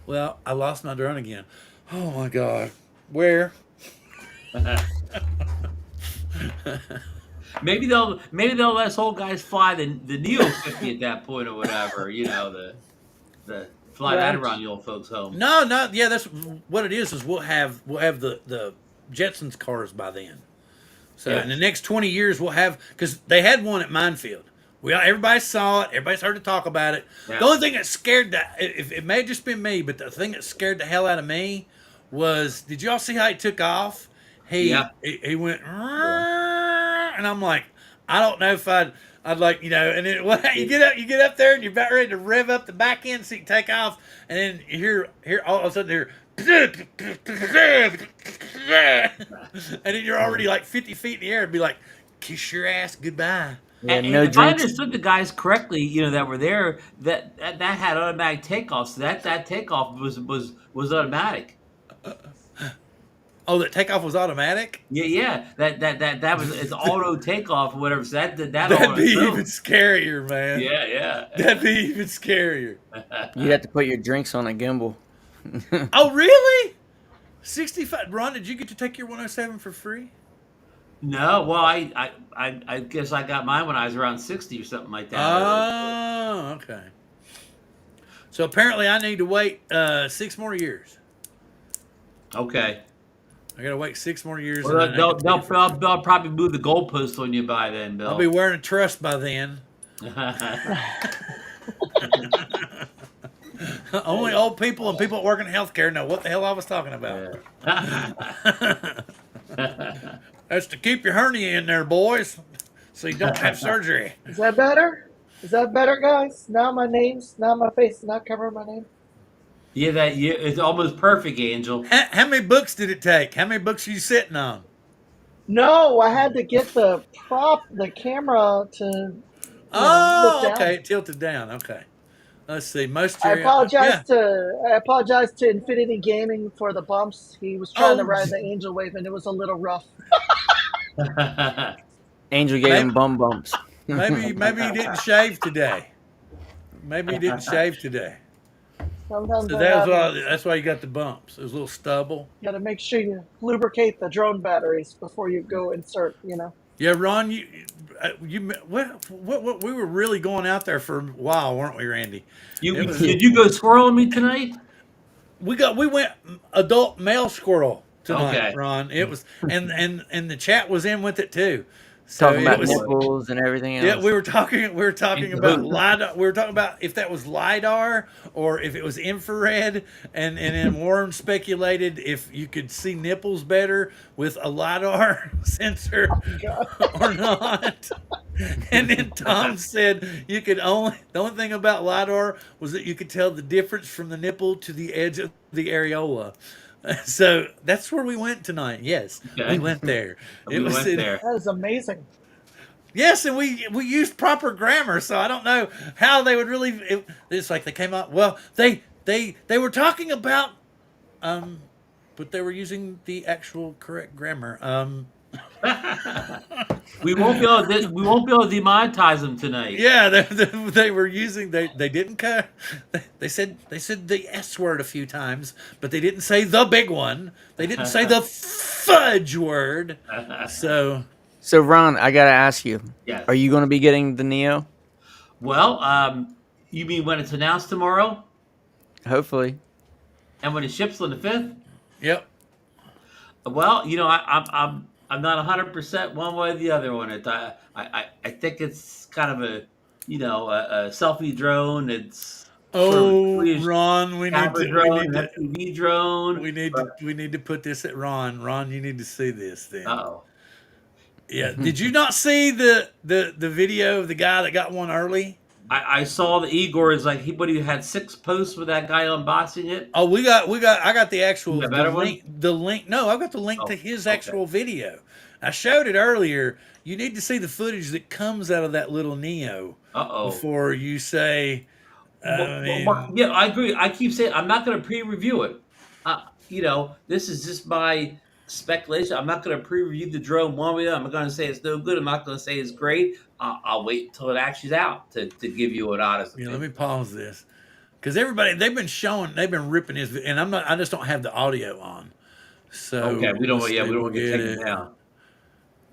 Well, I lost my drone again. Oh my God, where? Maybe they'll let us old guys fly the Neo 50 at that point or whatever. The fly that Right. around the old folks' home. No, yeah, that's what it is. Is we'll have the Jetsons cars by then. So Yeah. in the next 20 years, we'll have because they had one at Minefield. Everybody saw it. Everybody's heard to talk about it. Yeah. The only thing that scared if it may have just been me, but the thing that scared the hell out of me was, did y'all see how he took off? Yeah. He went, and I'm like, I don't know if I'd like, and then you get up there and you're about ready to rev up the back end so you can take off, and then you hear all of a sudden and then you're already like 50 feet in the air and be like, kiss your ass goodbye. Yeah, And no if I drinks. understood the guys correctly, that were there, that had automatic takeoff. So that takeoff was automatic. Oh, that takeoff was automatic? Yeah. That was it's auto takeoff or whatever. So that That'd on be its own. even scarier, man. Yeah. That'd be even scarier. You'd have to put your drinks on a gimbal. Oh, really? 65. Ron, did you get to take your 107 for free? No, well, I guess I got mine when I was around 60 or something like that. Oh, okay. So apparently I need to wait 6 more years. Okay. I gotta wait 6 more years. Well, and then I can take it for free. they'll probably move the goalpost on you by then, Bill. I'll be wearing a trust by then. Only old people and people that work in healthcare know what the hell I was talking about. That's to keep your hernia in there, boys, so you don't have surgery. Is that better? Is that better, guys? Now my face is not covering my name. Yeah, it's almost perfect, Angel. How many books did it take? How many books are you sitting on? No, I had to get the camera to look Oh, down. okay, it tilted down. Okay, let's see. Most I of your- apologize yeah. to Infinity Gaming for the bumps. He was trying to Oh. ride the angel wave and it was a little rough. Angel gave him bum bumps. Maybe you didn't shave today. Maybe you didn't shave today. Sometimes So I that's why you got the bumps. There's a little stubble. got to make sure you lubricate the drone batteries before you go insert. Yeah, Ron, what we were really going out there for a while, weren't we, Randy? Did you go squirreling me tonight? We went adult male squirrel tonight, Okay. Ron. It was and the chat was in with it too. So Talking about it was, nipples and everything else. yeah, we were talking about Booth. LiDAR. We were talking about if that was LiDAR or if it was infrared, and then Warren speculated if you could see nipples better with a LiDAR sensor or not. And then Tom said the only thing about LiDAR was that you could tell the difference from the nipple to the edge of the areola. So that's where we went tonight. Yes, we Okay. went there. We went there. That is amazing. Yes, and we used proper grammar, so I don't know how they would really. It's like they came out. Well, they were talking about, but they were using the actual correct grammar. We won't be able to, we won't be able to demonetize them tonight. Yeah, they were using they didn't they said the S word a few times, but they didn't say the big one. They didn't say the fudge word. So So Ron, I gotta ask you, Yes. are you going to be getting the Neo? Well, you mean when it's announced tomorrow, Hopefully. and when it ships on the 5th? yep. Well, I'm not 100% one way or the other on it. I think it's kind of a a selfie drone. It's sort of a Oh, Swedish Ron, camera drone, an FPV drone. we need to put this at Ron. Ron, you need to see this then. Uh-oh. Yeah. Did you not see the video of the guy that got one early? I saw the Igor is like he had 6 posts with that guy unboxing it. Oh, I got the actual You got a better one? the link. No, I've got the link to Oh, his okay. actual video. I showed it earlier. You need to see the footage that comes out of that little Neo Uh-oh. before you say, Yeah, I agree. I keep saying I'm not going to pre-review it. This is just my speculation. I'm not going to pre-review the drone one way. I'm not going to say it's no good. I'm not going to say it's great. I'll wait until it actually is out to give you an honest let opinion. me pause this. Because they've been ripping his, and I just don't have the audio on. So Okay, we don't. let's Yeah, see, we don't we'll want to get take it it. down.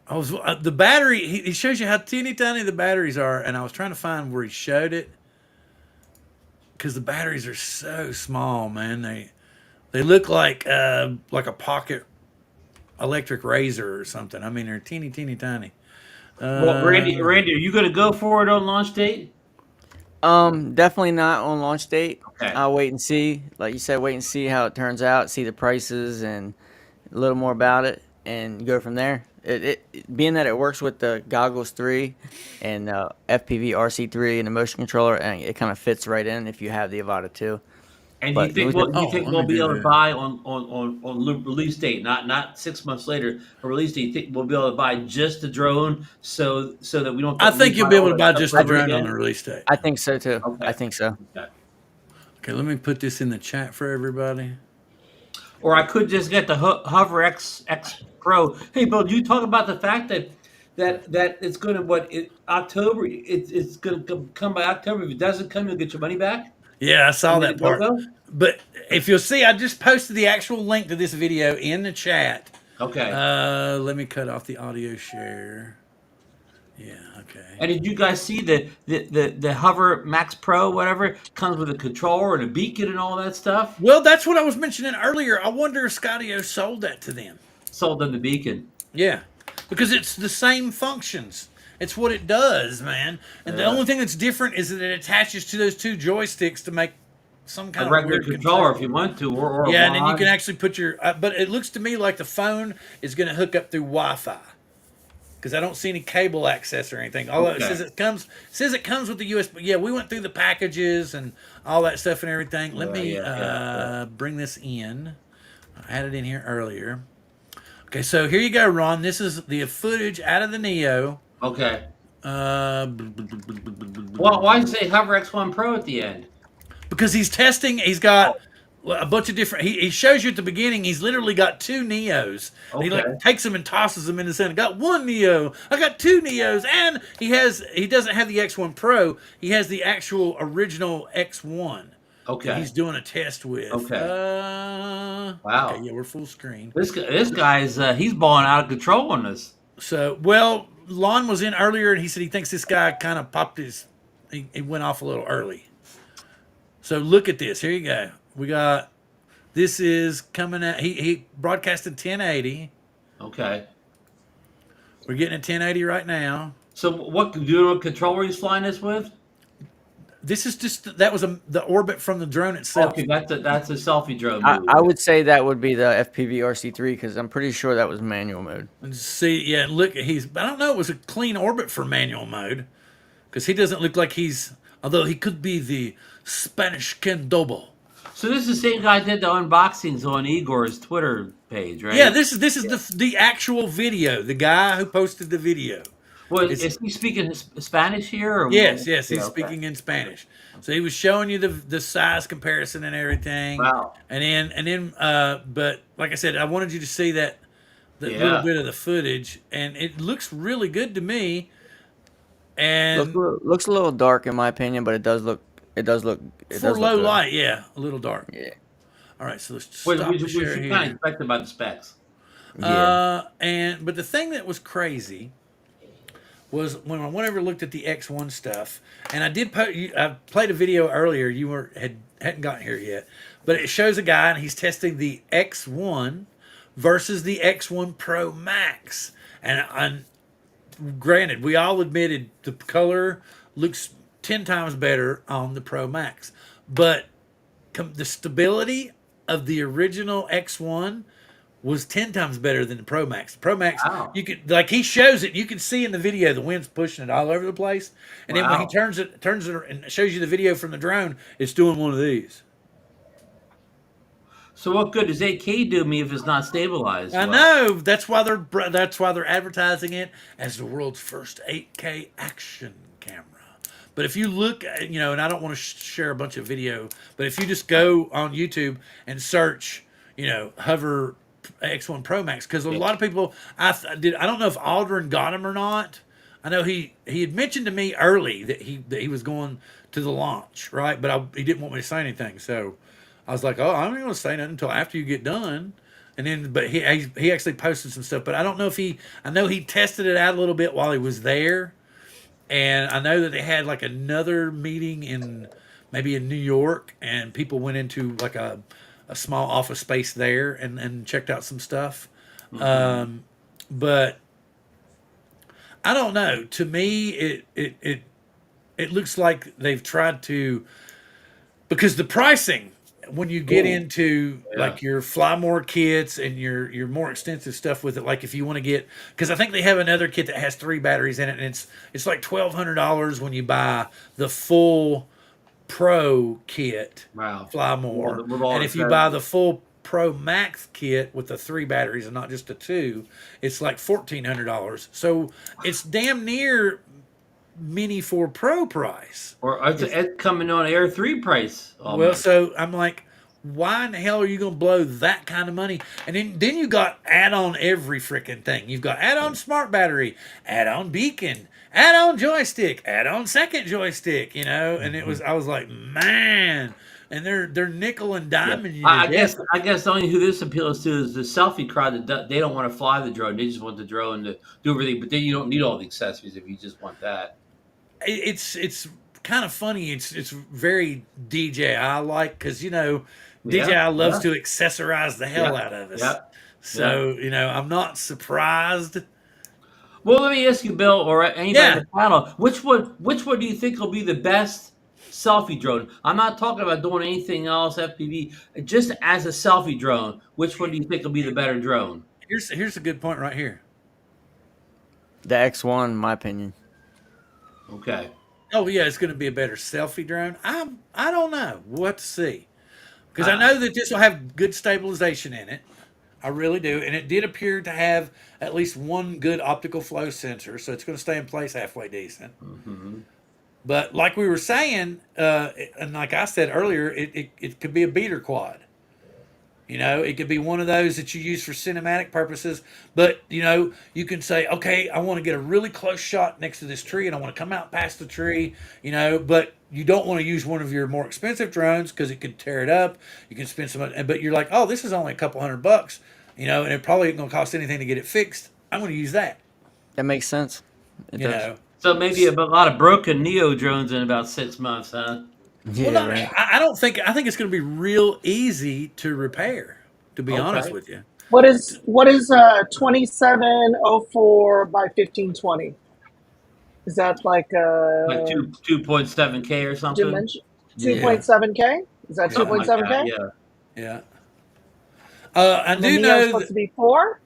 I was the battery. He shows you how teeny tiny the batteries are, and I was trying to find where he showed it because the batteries are so small, man. They look like a pocket electric razor or something. I mean, they're teeny tiny. Well, Randy, are you going to go for it on launch date? Definitely not on launch date. Okay. I'll wait and see. Like you said, wait and see how it turns out, see the prices and a little more about it, and go from there. Being that it works with the Goggles 3 and FPV RC3 and the motion controller, and it kind of fits right in if you have the Avata 2. And But you let think me we'll be do able to that. buy on release date, not 6 months later, a release date? You think we'll be able to buy just the drone so that we don't? I think you'll be able to buy just the over drone again? on the release date. I think so too. Okay. I think so. Okay. Okay, let me put this in the chat for everybody. Or I could just get the Hover X Pro. Hey, Bill, you talk about the fact that it's going to October. It's going to come by October. If it doesn't come, you'll get your money back. Yeah, I saw You that ready to part. go? But if you'll see, I just posted the actual link to this video in the chat. Okay. Let me cut off the audio share. Yeah, okay. And did you guys see the Hover Max Pro, whatever, comes with a controller and a beacon and all that stuff? Well, that's what I was mentioning earlier. I wonder if Skydio sold that to them. Sold them the beacon. Yeah, because it's the same functions. It's what it does, man. And the only thing that's different is that it attaches to those two joysticks to make some kind A of regular weird controller if you want to, or a Yeah, and then you mod. can actually put your. But it looks to me like the phone is going to hook up through Wi-Fi, because I don't see any cable access or anything. Although it Okay. says it comes with the USB. Yeah, we went through the packages and all that stuff and everything. Let me Yeah. bring this in. I had it in here earlier. Okay, so here you go, Ron. This is the footage out of the Neo. Okay. Uh, Well, why did you say Hover X1 Pro at the end? because he's testing. He's got a bunch of different. He shows you at the beginning. He's literally got two Neos. And he Okay. takes them and tosses them in the center. Got one Neo. I got two Neos, and he doesn't have the X1 Pro. He has the actual original X1. Okay. That he's doing a test with. Okay. Wow. Okay, yeah, we're full screen. This guy's he's balling out of control on this. So, well, Lon was in earlier, and he said he thinks this guy kind of popped his. He went off a little early. So look at this. Here you go. We got. This is coming out. He broadcasted 1080. Okay. We're getting at 1080 right now. So what do you know what controller he's flying this with? This is just that was the orbit from the drone itself. Okay, that's a selfie drone I, move. I would say that would be the FPV RC3 because I'm pretty sure that was manual mode. And see, yeah, look, I don't know. It was a clean orbit for manual mode because he doesn't look like he's. Although he could be the Spanish Ken Dobo. So this is the same guy that did the unboxings on Igor's Twitter page, Yeah, right? this is the actual video. The guy who posted the video. Well, It's is he speaking Spanish here or yes, yes, Yeah, he's okay. speaking in Spanish. So he was showing you the size comparison and everything, Wow. but like I said, I wanted you to see that little Yeah. bit of the footage, and it looks really good to me. And Looks a little dark in my opinion, but it does look it does look it for does look low good. light, yeah, a little dark. Yeah. All right, so let's Which, stop which, the which share you kind of here. expected by the specs. Yeah. But the thing that was crazy was when I whenever looked at the X1 stuff, and I did I played a video earlier. You hadn't gotten here yet, but it shows a guy and he's testing the X1 versus the X1 Pro Max, and granted, we all admitted the color looks 10 times better on the Pro Max, but the stability of the original X1 was 10 times better than the Pro Max. The Pro Max, Wow. you could like he shows it, you can see in the video the wind's pushing it all over the place, and then when he Wow. turns it and shows you the video from the drone, it's doing one of these. So what good does 8K do me if it's not stabilized? I Well, know that's why they're advertising it as the world's first 8K action camera. But if you look, and I don't want to share a bunch of video, but if you just go on YouTube and search, hover X1 Pro Max, because a yeah. lot of people, I don't know if Aldrin got him or not. I know he had mentioned to me early that he was going to the launch, right? But he didn't want me to say anything, so I was like, oh, I'm not going to say nothing until after you get done. And then, but he actually posted some stuff, but I don't know if I know he tested it out a little bit while he was there, and I know that they had like another meeting maybe in New York, and people went into like a small office space there and checked out some stuff. But I don't know. To me, it looks like they've tried to, because the pricing when you get Ooh, into yeah. like your fly more kits and your more extensive stuff with it, like if you want to get, because I think they have another kit that has 3 batteries in it, and it's like $1,200 when you buy the full Pro kit, Wow. fly more, With all and the if you buy credit. the full Pro Max kit with the 3 batteries and not just the 2, it's like $1,400. So it's damn near Mini 4 Pro price. Or it's coming on Air 3 price Well, almost. so I'm like, why in the hell are you going to blow that kind of money? And then you got add-on every freaking thing. You've got add-on smart battery, add-on beacon, add-on joystick, add-on second joystick. And I was like, man, and they're nickel and Yeah. diming you to death. I guess only who this appeals to is the selfie crowd they don't want to fly the drone. They just want the drone to do everything. But then you don't need all the accessories if you just want that. It's kind of funny. It's very DJI like, because DJI Yeah. loves to accessorize the hell Yeah. out of us. Yeah. Yeah. So I'm not surprised. Well, let me ask you, Bill, or anybody Yeah. in the panel, which one do you think will be the best selfie drone? I'm not talking about doing anything else, FPV. Just as a selfie drone, which one do you think will be the better drone? Here's a good point right here. The X1, in my opinion. Okay. Oh yeah, it's going to be a better selfie drone. I don't know. We'll have to see, because I know that this will have good stabilization in it. I really do, and it did appear to have at least one good optical flow sensor, so it's going to stay in place halfway decent. Hmm. But like we were saying, and like I said earlier, it could be a beater quad. It could be one of those that you use for cinematic purposes. But, you can say, okay, I want to get a really close shot next to this tree and I want to come out past the tree, but you don't want to use one of your more expensive drones because it could tear it up. You can spend some, but you're like, oh, this is only a couple $100, and it probably ain't going to cost anything to get it fixed. I'm going to use that, That makes sense. It you does. know. So maybe a lot of broken Neo drones in about 6 months, huh? Yeah, Well, no, right. I don't think, I think it's going to be real easy to repair, to be honest Okay. with you. What is 2704 by 1520? Is that like Like 2.7K or something. dimension Yeah. 2.7K? Is that Something like 2.7K? that, yeah. Yeah. I And the do Neo's know supposed that, to be 4?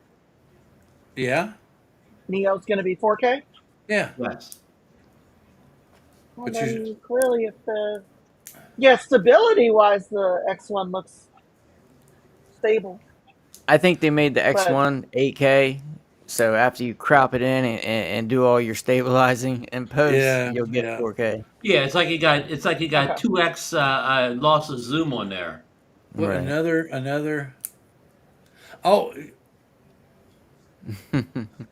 yeah, Neo's going to be 4K? yeah. Yes. Well, But then clearly if the Yeah, stability wise, the X1 looks stable, I think they made the but X1 8K, so after you crop it in and do all your stabilizing and post, Yeah, you'll get yeah. 4K. Yeah, it's like you got okay. 2x loss of zoom on there. What Right. another? Oh,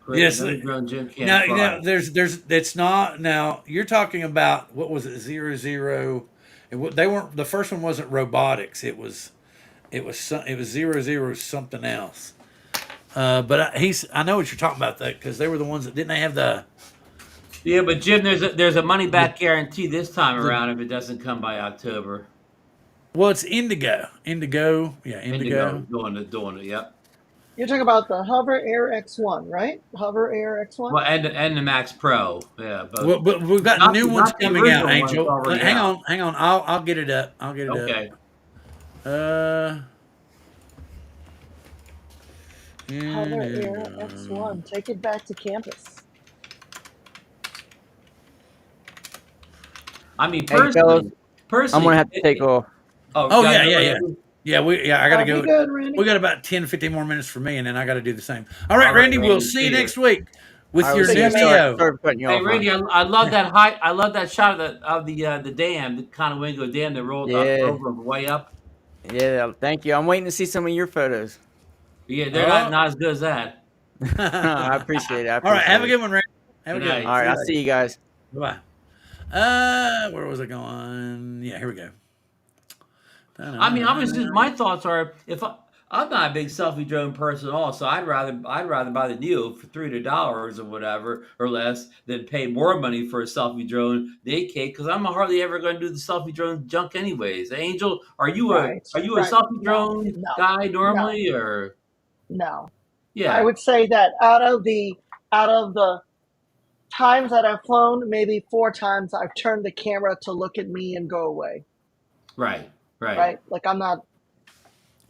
Create yes. another drone Jim can't Now, fly. there's. It's not now. You're talking about what was it? 00. They weren't. The first one wasn't robotics. It was 00 something else. But I know what you're talking about that because they were the ones that didn't they have Yeah, but Jim, there's a money the back guarantee this time the. around if it doesn't come by October. Well, it's Indigo. Indigo. Yeah, Indigo Indigo. doing it. Yep. You're talking about the Hover Air X1, right? Hover Air X1. Well, and the Max Pro. Yeah, both. Well, but we've got new ones Not the coming out, original one. It's Angel. already Hang out. on, hang on. I'll get it up. I'll get it up. Okay. Uh. Hover Air X1. Take it back to campus. I mean, Hey, fellas, I'm personally, gonna have to take off. Oh gotta yeah, go, yeah, yeah. Randy? I gotta Be go. good, Randy. We got about 10, 15 more minutes for me, and then I got to do the same. All right, All right, Randy. We'll Randy. see you See ya. next week with I your will see Take new you. care, Sorry, man. Neo. sorry for cutting you Hey, off, huh? Randy, I love that height. I love that shot of the dam, the Conowingo Dam that rolled up Yeah, over way up. yeah. Thank you. I'm waiting to see some of your photos. Yeah, they're Oh. not as good as that. I appreciate it. I All right. Have appreciate a it. good one, Randy. Have a Good good night. one. All right, See you I'll later. see you guys. Bye. Where was I going? Yeah, here we go. I mean, obviously, my thoughts are I'm not a big selfie drone person at all, so I'd rather buy the Neo for $300 or whatever or less than pay more money for a selfie drone, the 8K, because I'm hardly ever going to do the selfie drone junk anyways. Angel, are you a Right, are you a right. selfie No, drone no, guy no, normally or no. I yeah? would say that out of the times that I've flown, maybe 4 times I've turned the camera to look at me and go away. Right, right. Right? Like I'm not.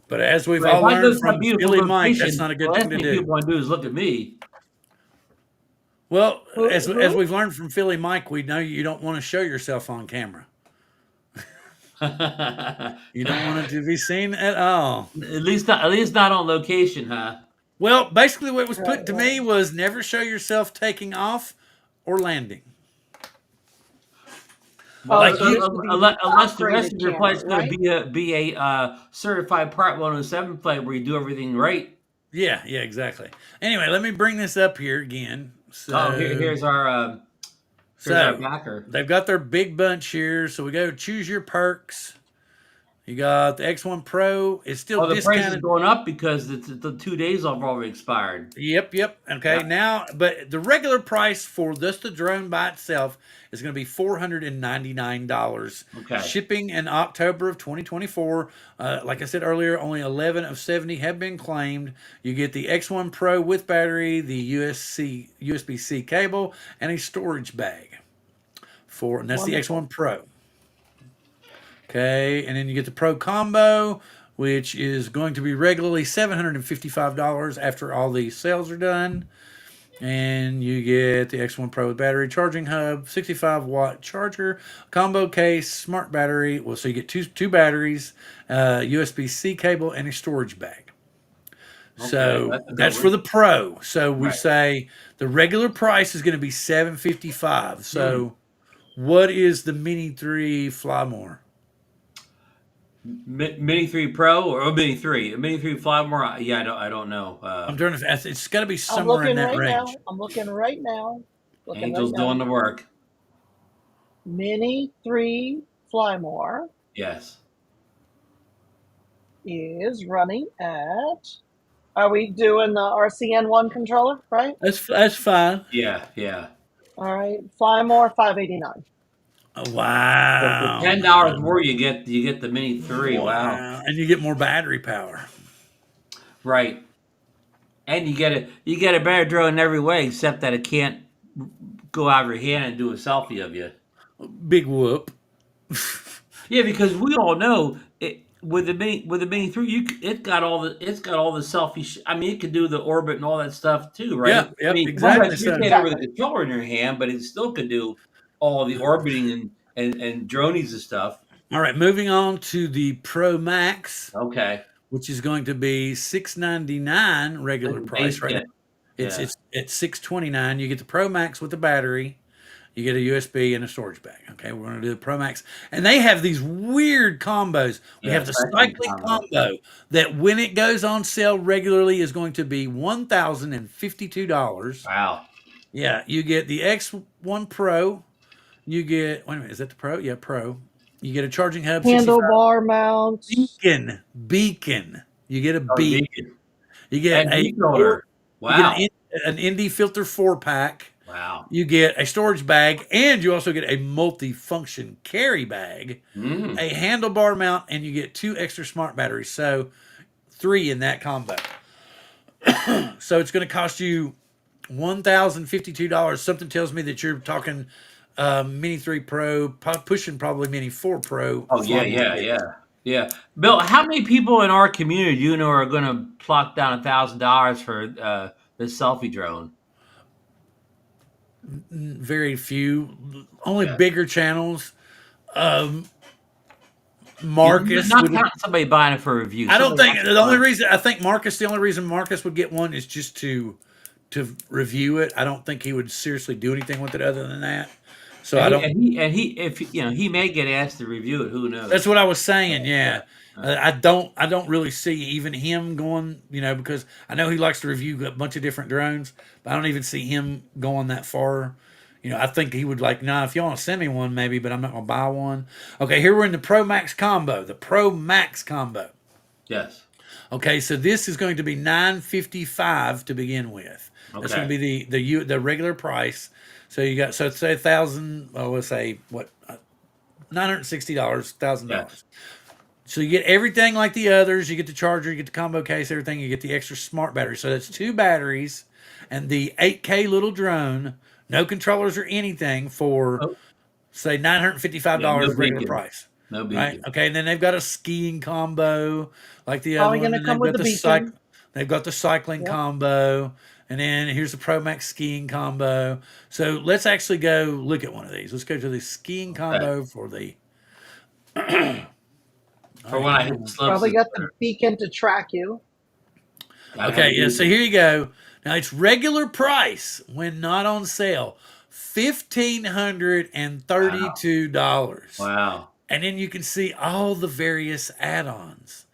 But as we've Right. If all I go learned to a from beautiful Philly Mike, that's location, not a the good last thing to thing do. people want to do is look at me. Well, as Who? we've learned from Philly Mike, we know you don't want to show yourself on camera. At You don't want it to be seen at all. least not on location, huh? Well, basically, what was Right, put to right. me was never show yourself taking off or landing. Well, Oh, Like it you, used to be the unless the rest upgraded of your camera, flight's going right? to be a certified Part 107 flight where you do everything right. yeah, yeah, exactly. Anyway, let me bring this up here again. Oh, here's our So backer. they've got their big bunch here. So we go choose your perks. You got the X1 Pro. It's still Oh, the price is discounted. going up because the 2 days have already expired. Yep, yep. Okay, Yeah. now, but the regular price for just the drone by itself is going to be $499. Okay. Shipping in October of 2024. Like I said earlier, only 11 of 70 have been claimed. You get the X1 Pro with battery, the USB-C cable, and a storage bag. And that's the Wonderful. X1 Pro. Okay, and then you get the Pro Combo, which is going to be regularly $755 after all the sales are done. And you get the X1 Pro with battery charging hub, 65-watt charger, combo case, smart battery. Well, so you get two batteries, USB-C cable, and a storage bag. Okay, So that's a good that's for one. the Pro. So we Right. say the regular price is going to be $755. Hmm. So what is the Mini 3 Fly More? Mini 3 Pro or Mini 3? Mini 3 Fly More? Yeah, I don't know. I'm trying to. It's got to be I'm somewhere in looking that right range. now. I'm looking right now. Looking right Angel's doing now. the work. Mini 3 Flymore Yes. is running at. Are we doing the RCN1 controller, right? That's fine. Yeah, yeah. All right. Flymore 589. Oh, So for wow. $10 more, you get the Mini 3. Wow. Wow. And you get more battery power. Right. And you get a better drone in every way, except that it can't go out of your hand and do a selfie of you. Big whoop. Yeah, because we all know it with the Mini 3, it's got all the selfie. I mean, it can do the orbit and all that stuff too, right? Yeah, I yep, mean, Right. exactly. sometimes you So, can't over the Exactly. controller in your hand, but it still could do all the orbiting and dronies and stuff. All right, moving on to the Pro Max, Okay. which is going to be $699 That's regular the price. base Right now, kit. it's Yeah. it's at $629. You get the Pro Max with the battery. You get a USB and a storage bag. Okay, we're going to do the Pro Max, and they have these weird combos. We Yeah. have the Cycling cycling combo. combo that, when it goes on sale regularly, is going to be $1,052. Wow. Yeah, you get the X1 Pro. You get, wait a minute, is that the Pro? Yeah, Pro. You get a charging hub, 65 Handlebar mounts. beacon. You get a Oh, beacon. vegan. You get And a heat builder. you get Wow. an ND filter 4-pack. Wow. You get a storage bag, and you also get a multi-function carry bag, Mm. a handlebar mount, and you get 2 extra smart batteries. So 3 in that combo. So it's going to cost you $1,052. Something tells me that you're talking Mini 3 Pro, pushing probably Mini 4 Pro. Oh, yeah, from yeah, yeah. Yeah. Bill, how many people in our community do you know are going to plop down $1,000 for this selfie drone? Very few, only Yeah. bigger channels. Yeah, Marcus not would. counting somebody buying it for review. I don't Somebody think actually the only buying it. reason I think Marcus, the only reason Marcus would get one is just to review it. I don't think he would seriously do anything with it other than that. So I And don't. if you know, he may get asked to review it. Who knows? That's what I was saying. Yeah, Yeah. I don't really see even him going. Because I know he likes to review a bunch of different drones, but I don't even see him going that far. I think he would like, nah, if you want to send me one, maybe, but I'm not going to buy one. Okay, here we're in the Pro Max combo. The Pro Max combo. Yes. Okay, so this is going to be $955 to begin with. That's going to Okay. be the regular price. So you got, so say 1,000. Well, let's say what, $960, $1,000. Yes. So you get everything like the others. You get the charger, you get the combo case, everything. You get the extra smart battery. So that's 2 batteries and the 8K little drone. No controllers or anything for, Oh, say, yeah. No $955 regular beacon. price. No Right. beacon. Okay. And then they've got a skiing combo like the other Probably one. going to And come they've with got the the beacon. they've got the cycling Yep. combo. And then here's the Pro Max skiing combo. So let's actually go look at one of these. Let's go to the skiing combo for the. For when I hit the slopes. Probably got the beacon to track you. Okay, yeah. So here you go. Now it's regular price when not on sale, $1,532, Wow. and then you can see all the various add-ons.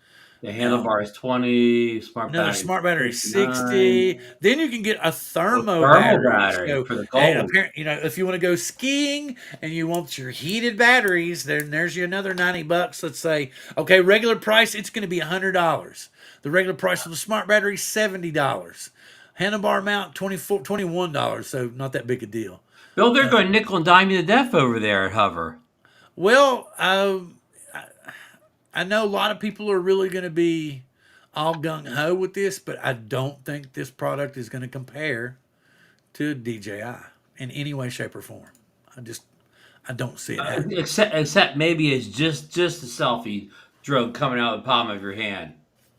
The handlebar is 20. Smart Another battery smart battery is 69. 60. Then you can get a thermo Thermal battery. battery So, for the and cold. if you want to go skiing and you want your heated batteries, then there's you another $90. Let's say, okay, regular price, it's going to be $100. The regular price of the smart battery, $70. Handlebar mount, $21. So not that big a deal. Bill, they're going nickel and dime you to death over there at Hover. Well, I know a lot of people are really going to be all gung ho with this, but I don't think this product is going to compare to DJI in any way, shape, or form. I don't see it happening. Except maybe it's just a selfie drone coming out of the palm of your hand.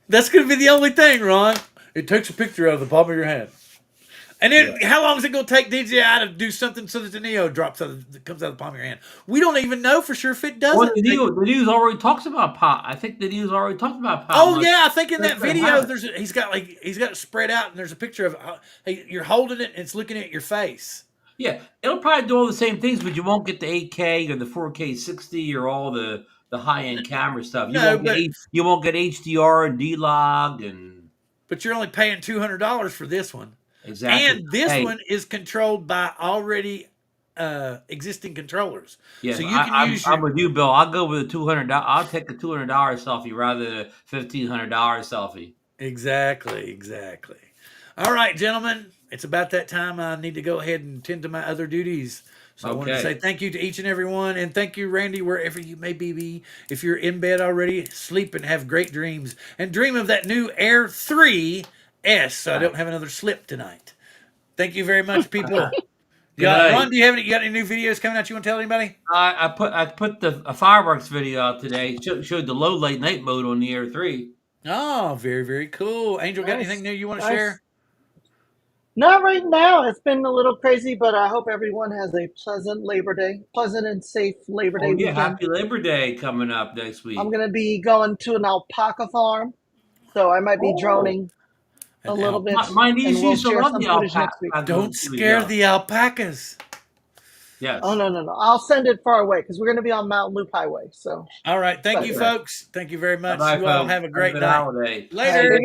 That's going to be the only thing, Ron. It takes a picture of the palm of your hand. And then how long is it going to take DJI to do something so that the Neo comes out of the palm of your hand? We don't even know for sure if it doesn't. Well, the news already talks about palm. I think the news already talked about palm. Oh yeah, I think in that That's gonna video happen. he's got it spread out and there's a picture of you're holding it and it's looking at your face. Yeah, it'll probably do all the same things, but you won't get the 8K or the 4K 60 or all the high end camera stuff. You won't get HDR and D-Log and But you're only paying $200 for this one. exactly. And this Hey, one is controlled by already existing controllers. yes, So you can use I'm with you, Bill. I'll go with a $200. I'll take a $200 selfie rather than a $1,500 selfie. Exactly. All right, gentlemen, it's about that time. I need to go ahead and tend to my other duties. So I want to Okay. say thank you to each and every one, and thank you, Randy, wherever you may be. If you're in bed already, sleep and have great dreams, and dream of that new Air 3S, so I don't have another slip tonight. Thank you very much, people. Good night. Ron, you got any new videos coming out you want to tell anybody? I put a fireworks video out today. Showed the low late night mode on the Air 3. Oh, very, very cool. Angel, got Nice, anything new you want to nice. share? Not right now. It's been a little crazy, but I hope everyone has a pleasant and safe Labor Oh Day yeah, weekend. Happy Labor Day coming up next I'm week. going to be going to an alpaca farm, so I might be Oh, droning a An little bit, my niece and we'll used to share love some the footage next week. alpaca when Don't she was scare young. the alpacas. Oh, Yes. no. I'll send it far away because we're going to be on Mountain Loop Highway. So, All right. Thank but you, Okay. folks. Thank you very Bye much. bye, You all folks. have a Have a great good night. holiday. have a Later. good